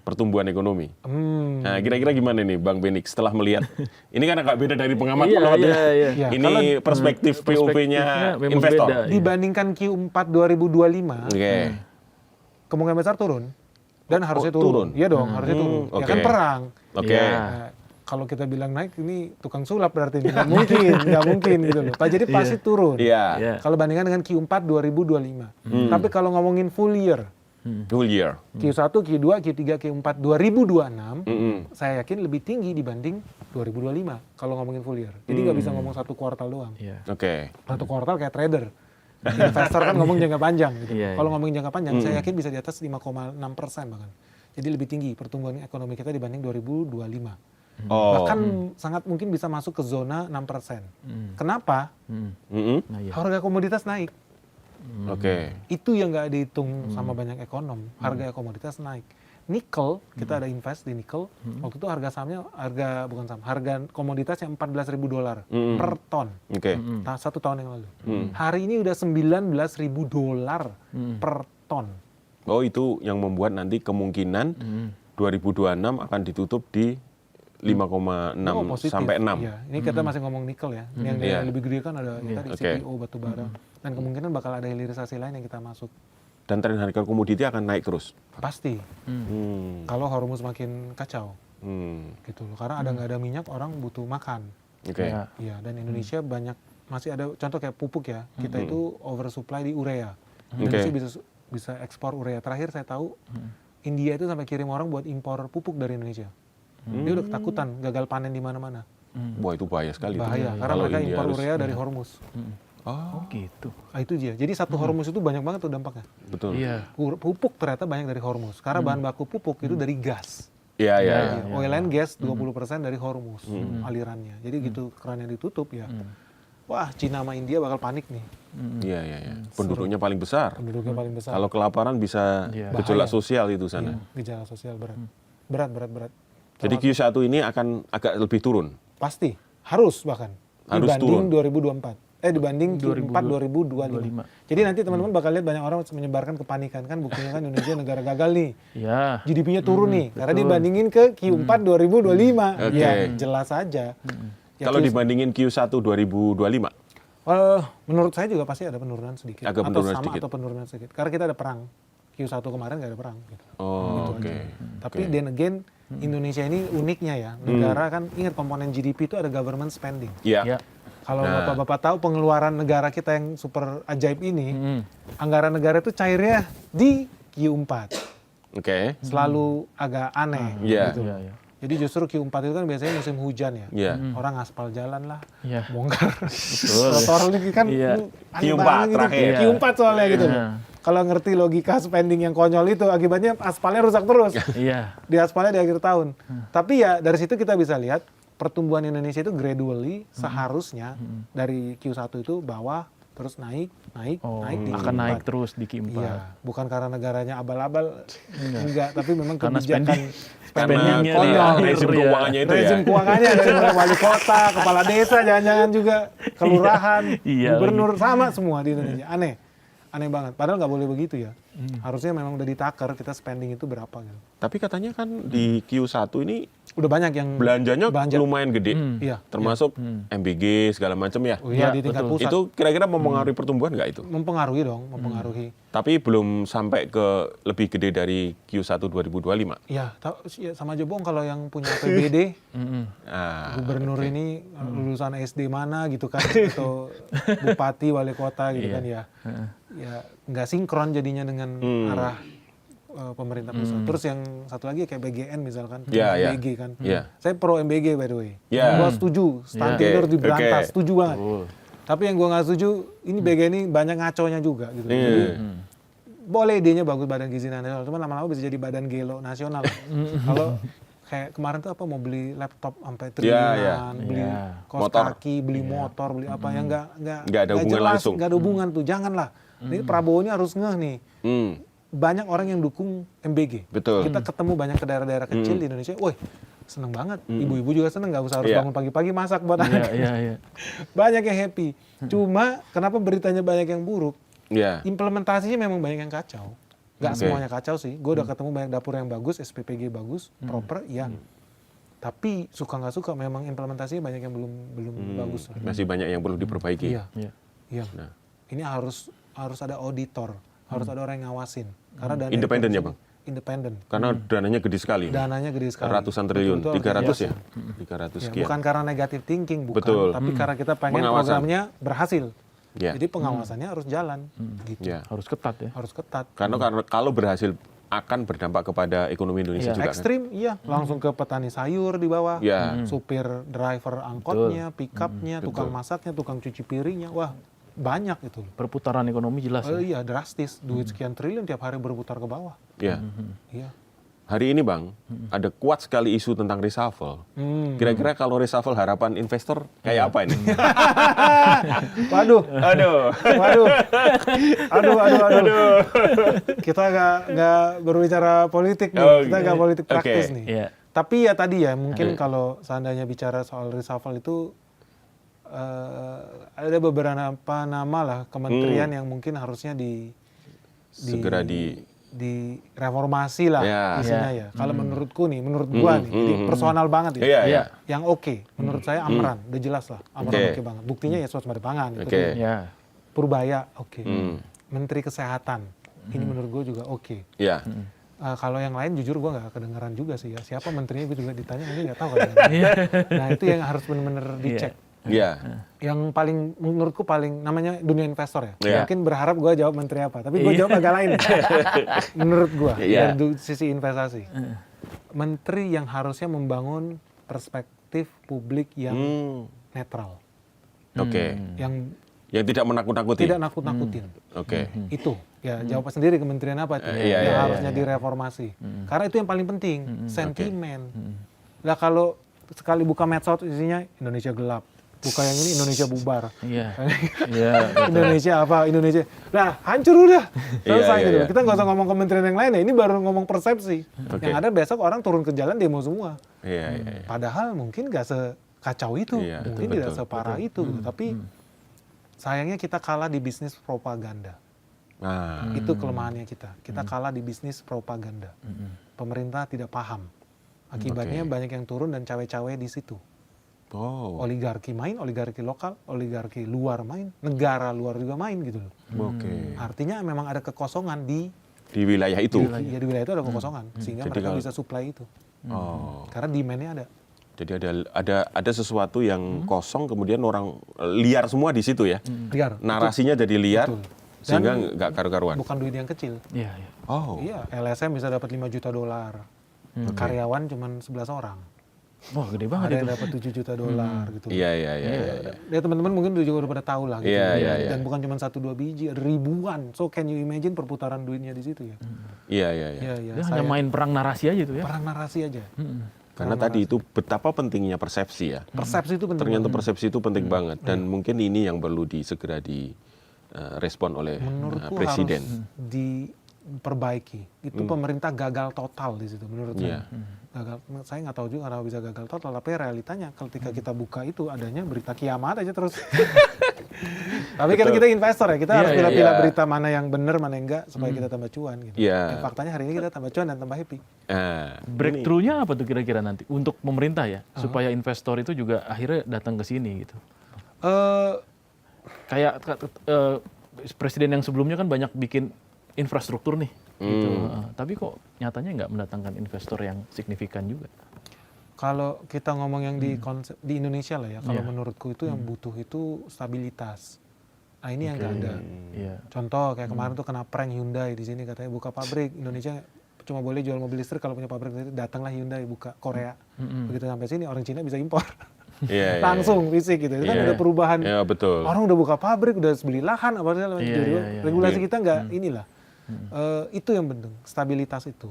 pertumbuhan ekonomi. Nah, kira-kira gimana nih Bang Benik setelah melihat ini kan agak beda dari pengamat Iya, pengamat ya. iya, iya. Iya, Ini perspektif perspektifnya POV-nya memang investor. beda. Dibandingkan Q4 2025, Oke. kemungkinan besar turun. Dan harusnya turun? Iya dong, harusnya turun. Ya oke. kan perang. Oke. Iya. Nah, kalau kita bilang naik, ini tukang sulap berarti ini. Nggak mungkin gitu loh. Pak, jadi pasti turun. Iya. Iya. Kalau bandingkan dengan Q4 2025. Tapi kalau ngomongin full year, Full year. Q1, Q2, Q3, Q4 2026, Mm-mm. saya yakin lebih tinggi dibanding 2025 kalau ngomongin full year. Jadi nggak bisa ngomong satu kuartal doang. Iya. Oke. Satu kuartal kayak trader. Investor kan ngomong jangka panjang. Gitu. Iya, Kalau iya. ngomongin jangka panjang, saya yakin bisa di atas 5,6% bahkan. Jadi lebih tinggi pertumbuhan ekonomi kita dibanding 2025. Oh. Bahkan sangat mungkin bisa masuk ke zona 6%. Kenapa? Mm-mm. Nah, iya. Harga komoditas naik. Oke. Itu yang nggak dihitung sama banyak ekonom. Harga komoditas naik. Nikel, kita ada invest di nikel. Waktu itu harga sahamnya, harga komoditas yang $14.000 per ton. Oke. Satu tahun yang lalu. Hari ini udah $19.000 per ton. Oh, itu yang membuat nanti kemungkinan 2026 akan ditutup di 5,6 Oh, positif. sampai 6. Iya. Ini kita masih ngomong nikel ya. Yang Iya. lebih gede kan ada yang tadi Oke. CPO, batu bara. Dan kemungkinan bakal ada hilirisasi lain yang kita masuk. Dan tren harga komoditi akan naik terus. Pasti. Kalau Hormuz makin kacau. Gitu loh. Karena nggak ada minyak, orang butuh makan. Oke. Iya. Iya, dan Indonesia banyak masih ada contoh kayak pupuk ya. Kita itu oversupply di urea. Indonesia bisa ekspor urea. Terakhir saya tahu India itu sampai kirim orang buat impor pupuk dari Indonesia. Dia udah ketakutan gagal panen di mana-mana. Wah, itu bahaya sekali. tuh. Bahaya karena Kalau mereka India impor harus- urea dari Hormuz. Oh gitu. Itu dia. Jadi satu Hormuz itu banyak banget tuh dampaknya. Betul. Iya. Pupuk ternyata banyak dari Hormuz. Karena bahan baku pupuk itu dari gas. Iya, iya. Iya. iya. Oil and gas 20% dari Hormuz alirannya. Jadi gitu kerannya ditutup ya. Wah, Cina sama India bakal panik nih. Iya, iya, iya. Penduduknya paling besar. Penduduknya paling besar. Kalau kelaparan bisa Iya. gejolak Bahaya. sosial itu sana. Gejala sosial berat. Berat. Jadi Q1 ini akan agak lebih turun. Pasti harus bahkan Harus dibanding turun. 2024. Dibanding Q4 2025. Jadi nanti teman-teman bakal lihat banyak orang menyebarkan kepanikan kan buktinya kan Indonesia negara gagal nih. Iya. GDP-nya turun nih karena dibandingin ke Q4 2025. Oke. Ya, jelas aja. Ya, Kalau Q- dibandingin Q1 2025. menurut saya juga pasti ada penurunan sedikit. Agak atau penurunan sama sedikit. atau penurunan sedikit. Karena kita ada perang. Q1 kemarin nggak ada perang. Gitu. Oh, oke. Tapi then again, Indonesia ini uniknya ya. Negara kan, ingat komponen GDP itu ada government spending. Iya. Iya. Kalau Bapak-Bapak tahu pengeluaran negara kita yang super ajaib ini, anggaran negara itu cairnya di Q4. Oke. Selalu agak aneh Iya. gitu. Iya, iya. Jadi justru Q4 itu kan biasanya musim hujan ya. Iya. Orang aspal jalan lah, Iya. bongkar Betul. trotoar ini kan Iya. aneh Q4 banget gitu. terakhir. Q4 soalnya gitu. Iya. Kalau ngerti logika spending yang konyol itu, akibatnya aspalnya rusak terus. Iya. Di aspalnya di akhir tahun. Tapi ya dari situ kita bisa lihat pertumbuhan Indonesia itu gradually seharusnya dari Q1 itu bawah terus naik Oh, di akan Q4. naik terus di Q4. Iya, bukan karena negaranya abal-abal, enggak, tapi memang Karena kebijakan Karena spendingnya di konyol. akhir rezim ya. keuangannya itu ya. Rezim keuangannya dari mulai wali kota, kepala desa, jangan-jangan juga kelurahan, Iya, gubernur, sama semua di Indonesia. Aneh banget. Padahal nggak boleh begitu ya. Harusnya memang udah ditakar kita spending itu berapa gitu. Tapi katanya kan di Q1 ini Udah banyak yang belanjanya belanja. lumayan gede. Iya. Termasuk MBG segala macam ya. Oh iya, Iya, di tingkat betul. pusat. Itu kira-kira mempengaruhi pertumbuhan nggak itu? Mempengaruhi dong, mempengaruhi. Tapi belum sampai ke lebih gede dari Q1 2025. Ya, sama aja bohong kalau yang punya APBD, Ah, gubernur ini lulusan SD mana gitu kan, atau bupati, wali kota gitu kan ya. Ya nggak sinkron jadinya dengan arah pemerintah pusat. Terus yang satu lagi kayak BGN misalkan, Iya, iya. MBG kan. Iya. Saya pro MBG by the way. Iya. Gua setuju, stunting Oke, itu harus diberantas, oke. setuju banget. Tapi yang gua nggak setuju, ini BGN ini banyak ngaconya juga gitu. Jadi, boleh idenya bagus badan gizi nasional, cuman lama-lama bisa jadi badan gelo nasional. Kalau kayak kemarin tuh apa mau beli laptop sampai triliunan, iya. beli Iya. kaos Motor. kaki, beli motor, beli apa yang Nggak ada hubungan jelas, langsung. nggak ada hubungan tuh, janganlah. Ini Prabowo ini harus ngeh nih. Hmm, Banyak orang yang dukung MBG. Betul. Kita ketemu banyak ke daerah-daerah kecil di Indonesia, woi seneng banget. Ibu-ibu juga seneng, nggak usah harus Iya. bangun pagi-pagi masak buat Iya, anak. iya, iya. Banyak yang happy. Cuma kenapa beritanya banyak yang buruk? ya. Implementasinya memang banyak yang kacau. Nggak Oke. semuanya kacau sih. Gue udah ketemu banyak dapur yang bagus, SPPG bagus, proper, iya. Tapi suka nggak suka memang implementasinya banyak yang belum bagus. Masih banyak yang perlu diperbaiki. Iya, Iya. iya. Nah. Ini harus ada auditor, harus ada orang yang ngawasin. Karena dana Independen itu ya, Bang? Independen. Karena dananya gede sekali. Dananya gede sekali. Ratusan triliun, Betul-betul 300 ya? harus 300 Ya, sekian. bukan karena negative thinking, bukan. Betul. Tapi karena kita pengen Pengawasan. programnya berhasil. Ya. Jadi pengawasannya harus jalan. Gitu. Ya. Harus ketat ya. Harus ketat. Karena kalau berhasil akan berdampak kepada ekonomi Indonesia Iya. juga kan. Ekstrim, iya. Langsung ke petani sayur di bawah. Ya. Supir driver angkotnya, pick-upnya, tukang masaknya, tukang cuci piringnya. Wah, banyak itu. Perputaran ekonomi jelas Oh ya. iya, drastis. Duit sekian triliun tiap hari berputar ke bawah. Ya. Iya. Hari ini Bang, ada kuat sekali isu tentang reshuffle. Kira-kira kalau reshuffle harapan investor kayak apa ini? Waduh, Aduh. waduh, aduh. Kita nggak berbicara politik nih, Oh, kita nggak politik praktis oke. nih. Iya. Tapi ya tadi ya, mungkin kalau seandainya bicara soal reshuffle itu ada beberapa nama lah kementerian yang mungkin harusnya Segera direformasi lah Ya. isinya Ya. ya. Kalau menurutku nih, menurut gua nih, ini personal banget ya. Iya, iya. Yang oke, menurut saya Amran, udah jelas lah. Amran Oke. oke banget. Buktinya ya swasembada pangan. Itu Oke. dia. Ya. Purbaya oke. Hmm. Menteri Kesehatan, ini menurut gue juga oke. Ya. Kalau yang lain jujur gue nggak kedengeran juga sih ya. Siapa menterinya gue juga ditanya mungkin nggak tahu kan. Nah itu yang harus benar-benar dicek. Iya. Yang paling menurutku paling namanya dunia investor ya. Iya. Mungkin berharap gue jawab menteri apa, tapi gue jawab agak lain. Menurut gue Iya. dari sisi investasi. Menteri yang harusnya membangun perspektif publik yang netral, Oke. yang Yang tidak menakut-nakuti. tidak nakut-nakutin. Oke. Itu ya jawab sendiri kementerian apa itu Iya, yang iya, harusnya direformasi. Karena itu yang paling penting, sentimen. Lah kalau sekali buka medsos isinya Indonesia gelap, buka yang ini Indonesia bubar. Iya. Iya. Indonesia apa? Indonesia. Nah, hancur udah. Selesai Iya, gitu. iya. Kita nggak usah ngomong kementerian yang lain ya. Ini baru ngomong persepsi. Oke. Yang ada besok orang turun ke jalan demo semua. Iya, iya, iya. Padahal mungkin nggak sekacau itu, Iya, mungkin betul, tidak separah itu. Gitu. Tapi sayangnya kita kalah di bisnis propaganda. Nah, Itu kelemahannya kita. Kita kalah di bisnis propaganda. Pemerintah tidak paham. Akibatnya Oke. banyak yang turun dan cawe-cawe di situ. oh, Oligarki main, oligarki lokal, oligarki luar main, negara luar juga main gitu loh. oke. Artinya memang ada kekosongan di Di wilayah itu. wilayah itu ada kekosongan sehingga Jadi mereka kalau- bisa supply itu. Oh, Karena demand-nya ada. Jadi ada sesuatu yang kosong, kemudian orang liar semua di situ ya. Liar. Narasinya jadi liar, Betul. sehingga Dan nggak karu-karuan. Bukan duit yang kecil. Iya, iya. Oh, Iya, LSM bisa dapat 5 juta dolar. Karyawan cuma 11 orang. Wah, gede banget Ada itu. yang dapat 7 juta dolar gitu. iya. Ya teman-teman mungkin juga udah pada tahu lah gitu. Iya. Dan bukan cuma 1-2 biji, ada ribuan. So can you imagine perputaran duitnya di situ ya? Iya. Iya. Dia hanya main perang narasi aja tuh ya. Perang narasi aja. Karena tadi itu betapa pentingnya persepsi ya. Persepsi itu penting. Ternyata banget. persepsi itu penting banget, dan mungkin ini yang perlu segera direspon oleh Menurutku presiden. harus diperbaiki. Itu pemerintah gagal total di situ menurut Iya. saya. Gagal. Saya nggak tahu juga kenapa bisa gagal total, tapi realitanya ketika kita buka itu adanya berita kiamat aja terus. Tapi kan kita investor ya, kita harus pilih-pilih berita mana yang benar, mana yang enggak supaya kita tambah cuan gitu. Iya. Dan faktanya hari ini kita tambah cuan dan tambah happy. Breakthrough-nya apa tuh kira-kira nanti untuk pemerintah ya, supaya investor itu juga akhirnya datang ke sini gitu. Kayak presiden yang sebelumnya kan banyak bikin infrastruktur nih, gitu. Tapi kok nyatanya nggak mendatangkan investor yang signifikan juga. Kalau kita ngomong yang di Indonesia lah ya, kalau menurutku itu yang butuh itu stabilitas. Nah ini yang nggak ada. Iya. Contoh kayak kemarin tuh kena prank Hyundai di sini, katanya buka pabrik Indonesia cuma boleh jual mobil listrik kalau punya pabrik, datanglah Hyundai buka Korea. Begitu sampai sini orang Cina bisa impor. Iya. Langsung fisik gitu. Itu kan ada perubahan. Iya, betul. Orang udah buka pabrik, udah beli lahan apa segala macam. Regulasi kita nggak inilah. Itu yang penting, stabilitas itu.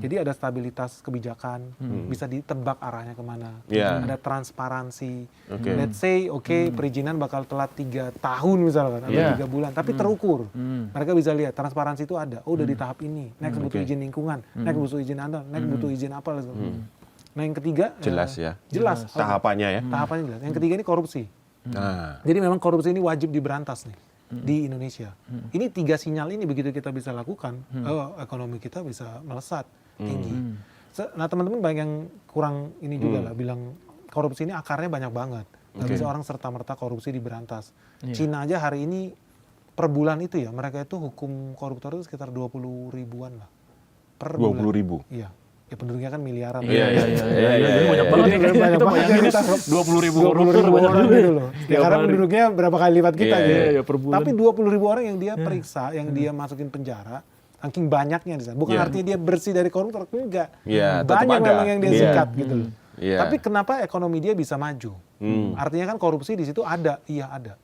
Jadi ada stabilitas kebijakan, bisa ditebak arahnya kemana. Ada transparansi. Let's say, perizinan bakal telat 3 tahun misalkan, atau 3 bulan, tapi terukur. Mereka bisa lihat transparansi itu ada. Oh, udah di tahap ini. Next butuh izin lingkungan, next butuh izin anda, next butuh izin apa. Nah yang ketiga, Jelas ya. Jelas. Tahapannya ya. Tahapannya jelas. Yang ketiga ini korupsi. Nah, Jadi memang korupsi ini wajib diberantas nih di Indonesia. Ini 3 sinyal ini begitu kita bisa lakukan, ekonomi kita bisa melesat tinggi. Nah teman-teman banyak yang kurang ini juga lah, bilang korupsi ini akarnya banyak banget. Gak bisa orang serta-merta korupsi diberantas. Cina aja hari ini per bulan itu ya, mereka itu hukum koruptor itu sekitar 20 ribuan lah. Per 20 bulan. ribu. Iya. Ya penduduknya kan miliaran. Iya. Banyak banget Jadi nih. banyak Kita banget bayangin kita 20.000 20.000 banyak orang banget. gitu loh. Ya karena penduduknya berapa kali lipat kita gitu. Iya, per bulan. Tapi 20.000 orang yang dia periksa, yang dia masukin penjara, saking banyaknya di sana. Bukan artinya dia bersih dari koruptor, enggak. Iya, tetap Banyak ada. memang yang dia Iya. sikat gitu loh. Iya. Tapi kenapa ekonomi dia bisa maju? Artinya kan korupsi di situ ada, iya ada.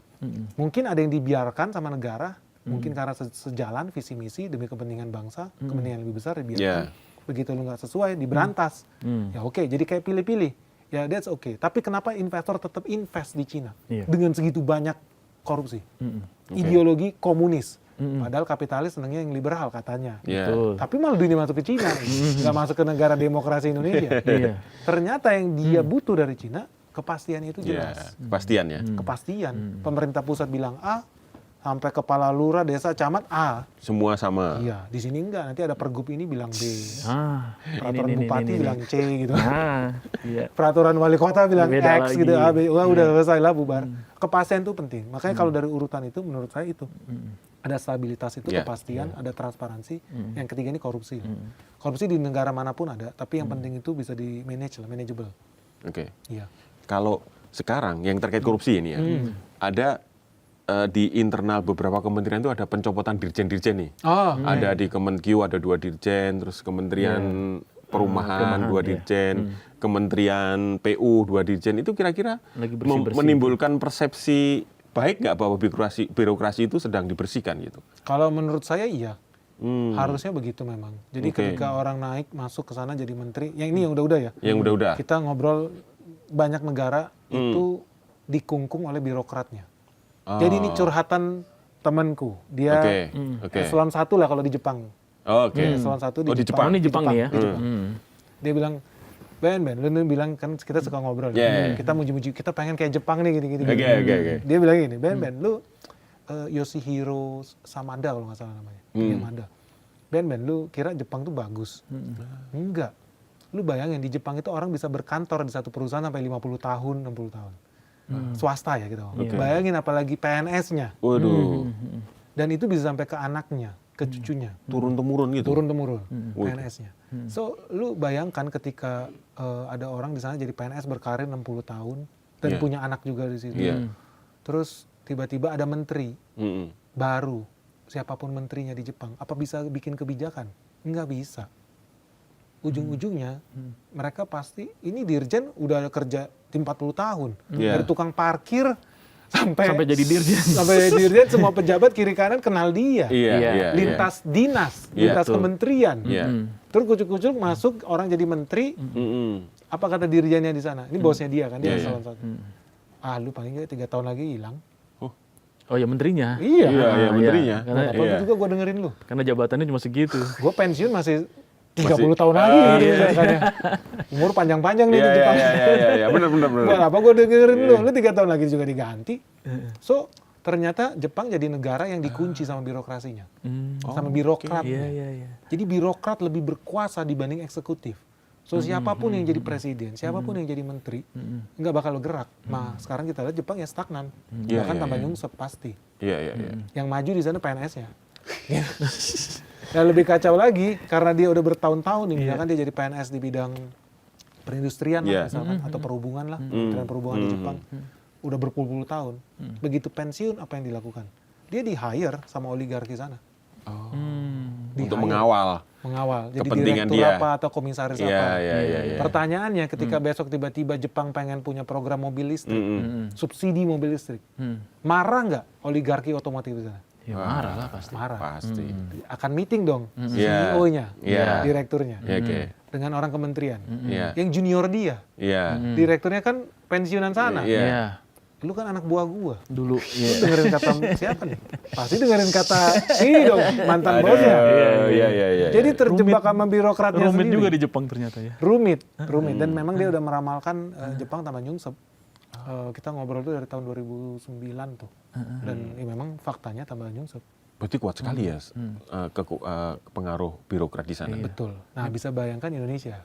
Mungkin ada yang dibiarkan sama negara, mungkin karena sejalan visi misi demi kepentingan bangsa, kepentingan yang lebih besar dibiarkan. Begitu lu nggak sesuai diberantas. Ya oke, jadi kayak pilih-pilih. Ya that's okay. Tapi kenapa investor tetap invest di Cina dengan segitu banyak korupsi? Ideologi komunis. Padahal kapitalis senangnya yang liberal katanya. Betul. Tapi malah duitnya masuk ke Cina, nggak masuk ke negara demokrasi Indonesia. Ternyata yang dia butuh dari Cina, kepastian itu jelas. Kepastian ya. Kepastian. Pemerintah pusat bilang A, sampai kepala lurah, desa, camat A. Semua sama. Iya, di sini enggak. Nanti ada pergub ini bilang B. Peraturan ini, bupati ini. bilang C gitu. Iya. Peraturan wali kota bilang Beda X lagi. gitu. A, B. Wah, udah selesai lah bubar. Kepastian itu penting. Makanya kalau dari urutan itu menurut saya itu. Ada stabilitas itu, kepastian, ada transparansi. Yang ketiga ini korupsi. Korupsi di negara manapun ada, tapi yang penting itu bisa di manage lah, manageable. Oke. Iya. Kalau sekarang yang terkait korupsi ini ya, ada di internal beberapa kementerian itu ada pencopotan dirjen-dirjen nih. Ada di Kemenkyu ada 2 dirjen, terus Kementerian Perumahan 2 dirjen, Kementerian PU 2 dirjen. Itu kira-kira Lagi bersih-bersih. menimbulkan persepsi baik nggak bahwa birokrasi itu sedang dibersihkan gitu? Kalau menurut saya iya. Harusnya begitu memang. Jadi ketika orang naik masuk ke sana jadi menteri, yang ini yang udah-udah ya. Yang udah-udah. Kita ngobrol banyak negara itu dikungkung oleh birokratnya. Jadi ini curhatan temanku. Dia eselon 1 lah kalau di Jepang. Eselon 1 di Jepang. Oh, ini Jepang nih ya. Di Jepang. Dia bilang, Ben, lu bilang kan kita suka ngobrol. Kita muji-muji, kita pengen kayak Jepang nih gini-gini. Dia bilang gini, Ben, lu Yoshihiro Samada kalau nggak salah namanya. Yamada. Ben, lu kira Jepang tuh bagus? Enggak. Lu bayangin di Jepang itu orang bisa berkantor di satu perusahaan sampai 50 tahun, 60 tahun. Swasta ya gitu. Bayangin apalagi PNS-nya. Waduh. Dan itu bisa sampai ke anaknya. ke cucunya. Turun-temurun gitu. Turun-temurun Wih. PNS-nya. So, lu bayangkan ketika ada orang di sana jadi PNS berkarir 60 tahun dan Iya. punya anak juga di situ. Iya. Terus tiba-tiba ada menteri Mm-mm. baru, siapapun menterinya di Jepang, apa bisa bikin kebijakan? Nggak bisa. Ujung-ujungnya mereka pasti, ini dirjen udah kerja di 40 tahun. Iya. Dari tukang parkir sampai jadi dirjen. Sampai dirjen, semua pejabat kiri kanan kenal dia. Iya, Iya. iya, Lintas dinas, Iya, lintas betul. kementerian. Iya. Terus kucuk-kucuk masuk orang jadi menteri, Mm-mm. apa kata dirjennya di sana? Ini bosnya dia kan, dia Iya, eselon 1. Lu paling nggak 3 tahun lagi hilang. Oh ya menterinya. Iya. Iya, menterinya. Karena, Apa Iya. juga gue dengerin lu. karena jabatannya cuma segitu. Gue pensiun masih 30 tahun lagi gitu misalkannya. Umur panjang-panjang nih Iya, di iya, Jepang. iya, benar. Buat apa gue dengerin lu? Lu 3 tahun lagi juga diganti. So, ternyata Jepang jadi negara yang dikunci sama birokrasinya. Sama birokrat. Iya. Jadi birokrat lebih berkuasa dibanding eksekutif. So, siapapun yang jadi presiden, siapapun yang jadi menteri, nggak bakal gerak. Nah, sekarang kita lihat Jepang ya stagnan. Iya, Bahkan iya, tambah iya. nyungsep pasti. Iya. Yang maju di sana PNS-nya. Dan lebih kacau lagi, karena dia udah bertahun-tahun nih, misalkan dia jadi PNS di bidang perindustrian Iya. lah misalkan, atau perhubungan lah, Kementerian Perhubungan di Jepang, udah berpuluh-puluh tahun. Begitu pensiun, apa yang dilakukan? Dia di-hire sama oligarki sana. Untuk mengawal. Jadi kepentingan direktur dia. apa atau komisaris Iya, apa. iya. Pertanyaannya ketika besok tiba-tiba Jepang pengen punya program mobil listrik, subsidi mobil listrik, marah nggak oligarki otomotif di sana? Ya marah lah pasti. Marah. Pasti. Akan meeting dong Iya. CEO-nya, Iya. direkturnya, Iya, oke. dengan orang kementerian. Iya. Yang junior dia, Iya. direkturnya kan pensiunan sana. Iya. Iya. Lu kan anak buah gua. Dulu. Lu dengerin kata siapa nih? Pasti dengerin kata ini dong, mantan bosnya. Iya. Jadi terjebak sama birokratnya Rumit sendiri. juga di Jepang ternyata ya. Rumit. Dan memang dia udah meramalkan Jepang tambah nyungsep. Kita ngobrol tuh dari tahun 2009 tuh. Dan ya memang faktanya tambah nyungsep. Berarti kuat sekali ya pengaruh birokrat di sana. Betul. Nah, bisa bayangkan Indonesia.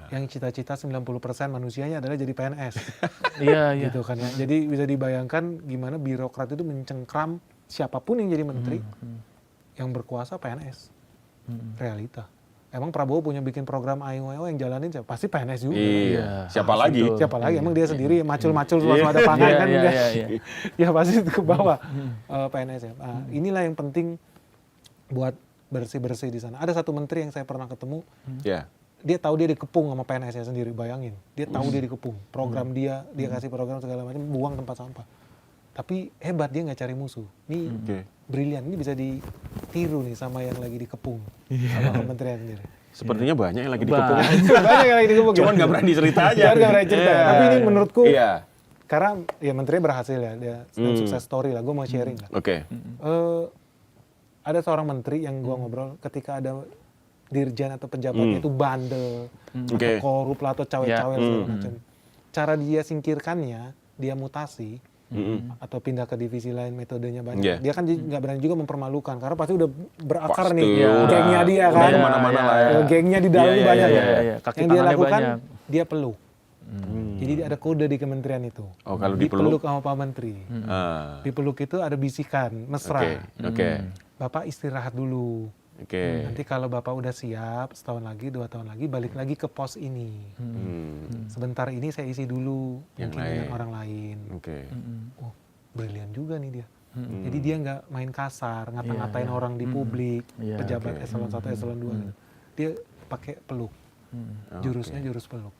Yang cita-cita 90% manusianya adalah jadi PNS. Iya. Gitu kan ya. Jadi bisa dibayangkan gimana birokrat itu mencengkram siapapun yang jadi menteri yang berkuasa PNS. Realita. Emang Prabowo punya bikin program AIO yang jalanin siapa? Pasti PNS juga. Iya. Siapa lagi? betul. Siapa lagi? Emang dia sendiri macul-macul suasana pangan kan? Enggak. Iya. Ya pasti itu ke bawah PNS ya. Nah, inilah yang penting buat bersih-bersih di sana. Ada satu menteri yang saya pernah ketemu, Ya. dia tahu dia dikepung sama PNS-nya sendiri, bayangin. Dia tahu dia dikepung. Program dia kasih program segala macam, buang tempat sampah. Tapi hebat, dia nggak cari musuh. Ini Oke. brilian, ini bisa ditiru nih sama yang lagi dikepung sama kementerian sendiri. Sepertinya banyak yang lagi dikepung. Banyak yang lagi dikepung. Cuman nggak berani cerita aja. Jangan nggak berani cerita. Tapi ini menurutku, Iya. karena ya menterinya berhasil ya, dia sukses story lah. Gue mau sharing lah. Oke. Ada seorang menteri yang gue ngobrol ketika ada dirjen atau pejabatnya itu bandel, Oke. atau korup lah, atau cawe-cawe segala macam. Cara dia singkirkannya, dia mutasi atau pindah ke divisi lain, metodenya banyak. Iya. Dia kan nggak berani juga mempermalukan karena pasti udah berakar Pasti, nih udah- gengnya dia udah kan. kemana-mana lah ya. Gengnya di dalam Iya, tuh iya, banyak. iya, iya. Kaki Yang dia tangannya lakukan, banyak. dia peluk. Jadi ada kode di kementerian itu. Oh, kalau dipeluk? sama Pak Menteri. Ah. Dipeluk itu ada bisikan, mesra. Oke. Bapak istirahat dulu. Oke. Nanti kalau Bapak udah siap, setahun lagi, 2 tahun lagi, balik lagi ke pos ini. Sebentar ini saya isi dulu, Yang mungkin dengan lain. orang lain. Oke. Oh, brilian juga nih dia. Jadi dia nggak main kasar, ngata-ngatain orang di publik, Iya, pejabat eselon 1, eselon 2. Gitu. Dia pakai peluk. Jurusnya jurus peluk.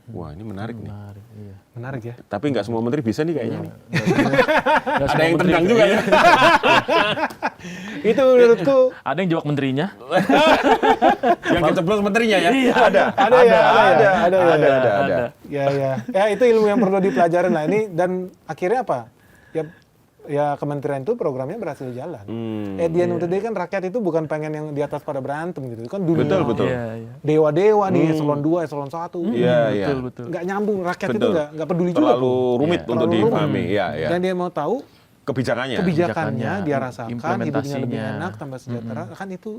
Wah, ini menarik nih. Menarik, iya. Menarik ya? Tapi nggak semua menteri bisa nih kayaknya. nih. Nggak Ada semua yang menteri tendang kayak juga gitu. ya. Itu menurutku Ada yang jebak menterinya. Yang keceplos menterinya ya. ada Ada. Ya itu ilmu yang perlu dipelajarin lah ini, dan akhirnya apa? Ya kementerian itu programnya berhasil jalan. At the end of the day kan rakyat itu bukan pengen yang di atas pada berantem gitu. Kan dunia Betul. Iya. dewa-dewa nih, eselon 2, eselon 1. Iya. Betul. Nggak nyambung, rakyat itu Betul. nggak peduli juga. Terlalu rumit Iya. untuk Terlalu dipahami. Iya. Dan dia mau tahu Kebijakannya. kebijakannya dia rasakan, hidupnya lebih implementasinya. enak, tambah sejahtera, kan itu.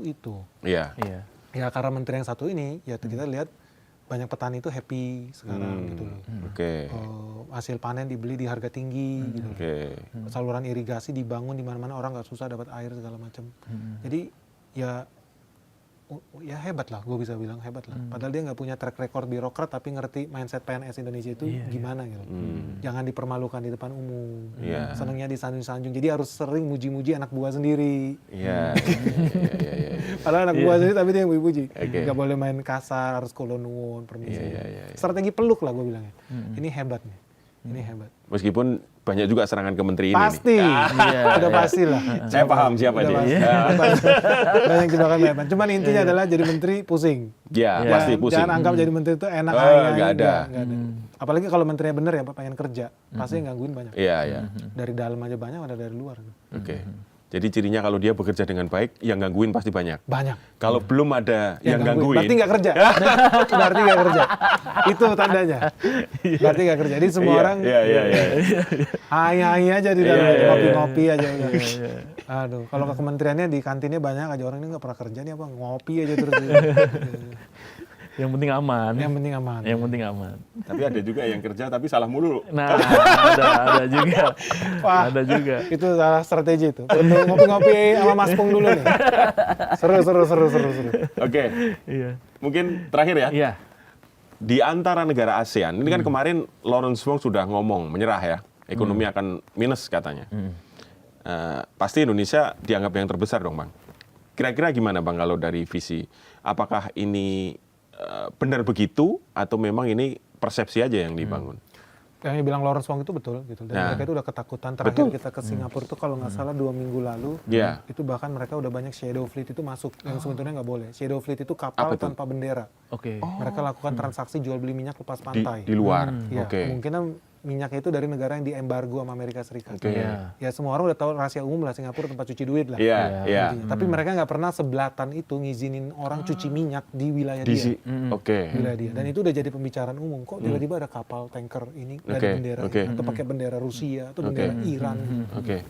Iya. Iya. Ya karena menteri yang satu ini, ya kita lihat banyak petani itu happy sekarang gitu loh. Oke. Hasil panen dibeli di harga tinggi gitu loh. Oke. Saluran irigasi dibangun di mana-mana, orang nggak susah dapat air segala macam. Jadi ya hebat lah, gue bisa bilang hebat lah. Padahal dia nggak punya track record birokrat, tapi ngerti mindset PNS Indonesia itu gimana gitu. Jangan dipermalukan di depan umum. Senangnya disanjung-sanjung. Jadi harus sering muji-muji anak buah sendiri. Iya. Padahal anak buah sendiri, tapi dia yang muji-muji. Nggak boleh main kasar, harus kolonuwun, permisi. Strategi peluk lah gue bilangnya. Ini hebat nih. Ini hebat. Meskipun banyak juga serangan ke menteri ini. Pasti. Udah pasti lah. Saya paham siapa dia. Banyak jebakan hebat. Cuman intinya adalah jadi menteri pusing. Ya, pasti pusing. Jangan anggap jadi menteri itu enak nggak ada. Nggak ada. Apalagi kalau menterinya bener ya, pengen kerja, pasti gangguin banyak. Iya. Dari dalam aja banyak, ada dari luar. Oke. Jadi cirinya kalau dia bekerja dengan baik, yang gangguin pasti banyak. Banyak. Kalau belum ada yang gangguin. Berarti nggak kerja. Berarti nggak kerja. Itu tandanya. Berarti nggak kerja. Jadi semua orang hai aja di dalam, ngopi-ngopi aja udah. Aduh, kalau ke kementeriannya di kantinnya banyak aja orang ini nggak pernah kerja nih apa, ngopi aja terus. Yang penting aman. Yang penting aman. Yang penting aman. Tapi ada juga yang kerja tapi salah mulu. Nah, ada juga. Wah, ada juga. Itu salah strategi itu. Untuk ngopi-ngopi sama Mas Pung dulu nih. Seru. Oke. Iya. Mungkin terakhir ya. Iya. Di antara negara ASEAN, ini kan kemarin Lawrence Wong sudah ngomong, menyerah ya. Ekonomi akan minus katanya. Pasti Indonesia dianggap yang terbesar dong, Bang. Kira-kira gimana, Bang, kalau dari visi? Apakah ini benar begitu atau memang ini persepsi aja yang dibangun? Yang dibilang Lawrence Wong itu betul gitu. Dan mereka itu udah ketakutan. Terakhir kita ke Singapura itu kalau nggak salah 2 minggu lalu, itu bahkan mereka udah banyak shadow fleet itu masuk yang sebetulnya nggak boleh. Shadow fleet itu kapal tanpa bendera. Oke. Mereka lakukan transaksi jual beli minyak lepas pantai. Di luar. Ya, Oke. kemungkinan minyaknya itu dari negara yang diembargo sama Amerika Serikat. Oke. Ya semua orang udah tahu rahasia umum lah, Singapura tempat cuci duit lah. Iya. Tapi mereka nggak pernah sebelatan itu ngizinin orang cuci minyak di wilayah dia. Oke. Wilayah dia. Dan itu udah jadi pembicaraan umum. Kok tiba-tiba ada kapal tanker ini dari bendera ini, atau pakai bendera Rusia atau bendera Iran. Oke.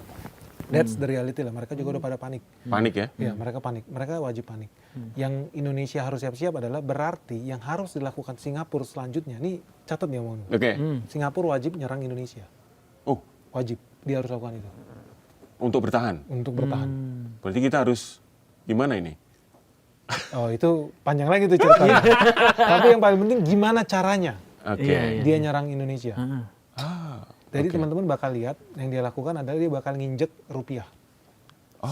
That's the reality lah. Mereka juga udah pada panik. Panik ya? Ya, mereka panik. Mereka wajib panik. Yang Indonesia harus siap-siap adalah berarti yang harus dilakukan Singapura selanjutnya. Nih catat nih omong. Oke. Singapura wajib nyerang Indonesia. Oh, Wajib. Dia harus lakukan itu. untuk bertahan. Untuk bertahan. Berarti kita harus gimana ini? Oh, itu panjang lagi tuh ceritanya. Tapi yang paling penting gimana caranya Oke. dia nyerang Indonesia. Jadi teman-teman bakal lihat yang dia lakukan adalah dia bakal nginjek rupiah.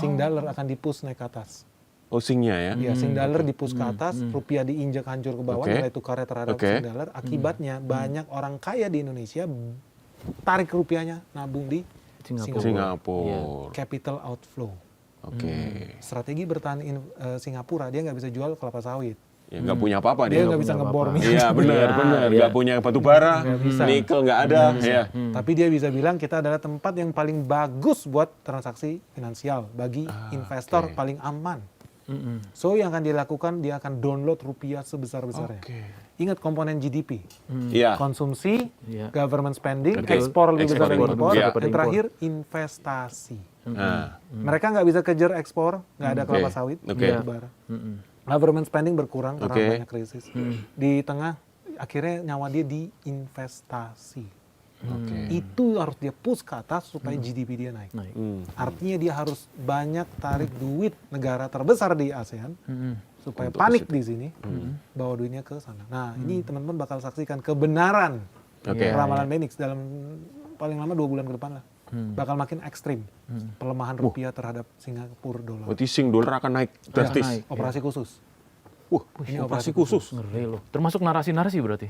Sing dollar akan di-push naik ke atas. Oh, singnya ya? Ya, sing dollar di-push ke atas, rupiah diinjek hancur ke bawah, nilai tukarnya terhadap sing dollar. Akibatnya banyak orang kaya di Indonesia tarik rupiahnya, nabung di Singapura. Capital outflow. Oke. Strategi bertahan Singapura, dia nggak bisa jual kelapa sawit. Ya nggak punya apa-apa Dia dia. nggak bisa ngebor minyak. Iya benar. Nggak punya batu bara, nikel nggak ada. Ya. Tapi dia bisa bilang kita adalah tempat yang paling bagus buat transaksi finansial bagi investor, paling aman. So yang akan dilakukan, dia akan download rupiah sebesar-besarnya. Ingat komponen GDP, Iya. konsumsi, government spending, ekspor lebih besar dari impor, dan terakhir investasi. Mereka nggak bisa kejar ekspor, nggak ada kelapa sawit, batu bara. Government spending berkurang karena banyak krisis. Di tengah, akhirnya nyawa dia di investasi. Itu harus dia push ke atas supaya GDP dia naik. Artinya dia harus banyak tarik duit negara terbesar di ASEAN supaya panik di sini, bawa duitnya ke sana. Nah, ini teman-teman bakal saksikan kebenaran ramalan Benix dalam paling lama 2 bulan ke depan lah. Bakal makin ekstrim pelemahan rupiah terhadap Singapura dolar. Berarti sing dolar akan naik drastis. Operasi khusus. Ini operasi khusus. Ngeri loh. Termasuk narasi-narasi berarti.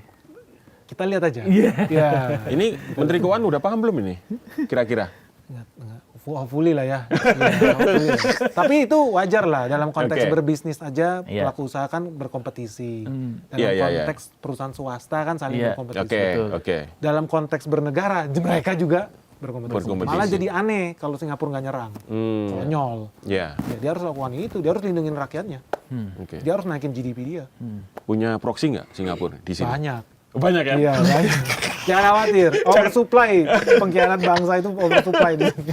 Kita lihat aja. Ya. Ini Menteri Keuangan udah paham belum ini? Kira-kira? Enggak. Hopefully lah ya. Hopefully lah. Tapi itu wajar lah dalam konteks berbisnis aja, pelaku usaha kan berkompetisi. Dalam konteks perusahaan swasta kan saling berkompetisi. Dalam konteks bernegara, mereka juga berkompetisi. Malah jadi aneh kalau Singapura nggak nyerang. Konyol. Ya, dia harus lakukan itu, dia harus lindungin rakyatnya. Dia harus naikin GDP dia. Punya proksi nggak Singapura di sini? Banyak. Banyak ya? Iya, banyak. Jangan khawatir, oversupply. Pengkhianat bangsa itu oversupply di sini.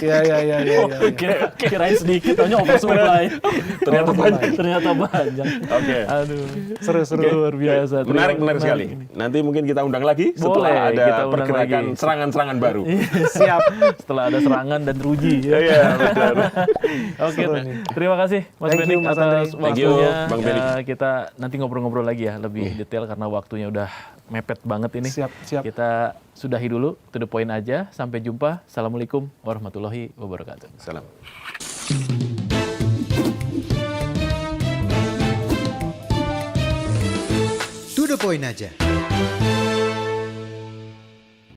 Iya. Kirain sedikit, taunya oversupply. Ternyata banyak. Ternyata banyak. Oke. Aduh, Seru-seru. luar biasa. Menarik sekali. ini. Nanti mungkin kita undang lagi setelah Boleh, kita ada undang pergerakan lagi. serangan-serangan baru. Siap. Setelah ada serangan dan ruji. Iya, betul. Oke, Seru nih. terima kasih Mas Thank you, Benik Mas atas Andri. Thank you, waktunya. Bang Benik. Kita nanti ngobrol-ngobrol lagi ya lebih detail karena waktunya udah mepet banget ini. Siap. Kita sudahi dulu, to the point aja. Sampai jumpa. Assalamualaikum warahmatullahi wabarakatuh. Salam. To the point aja.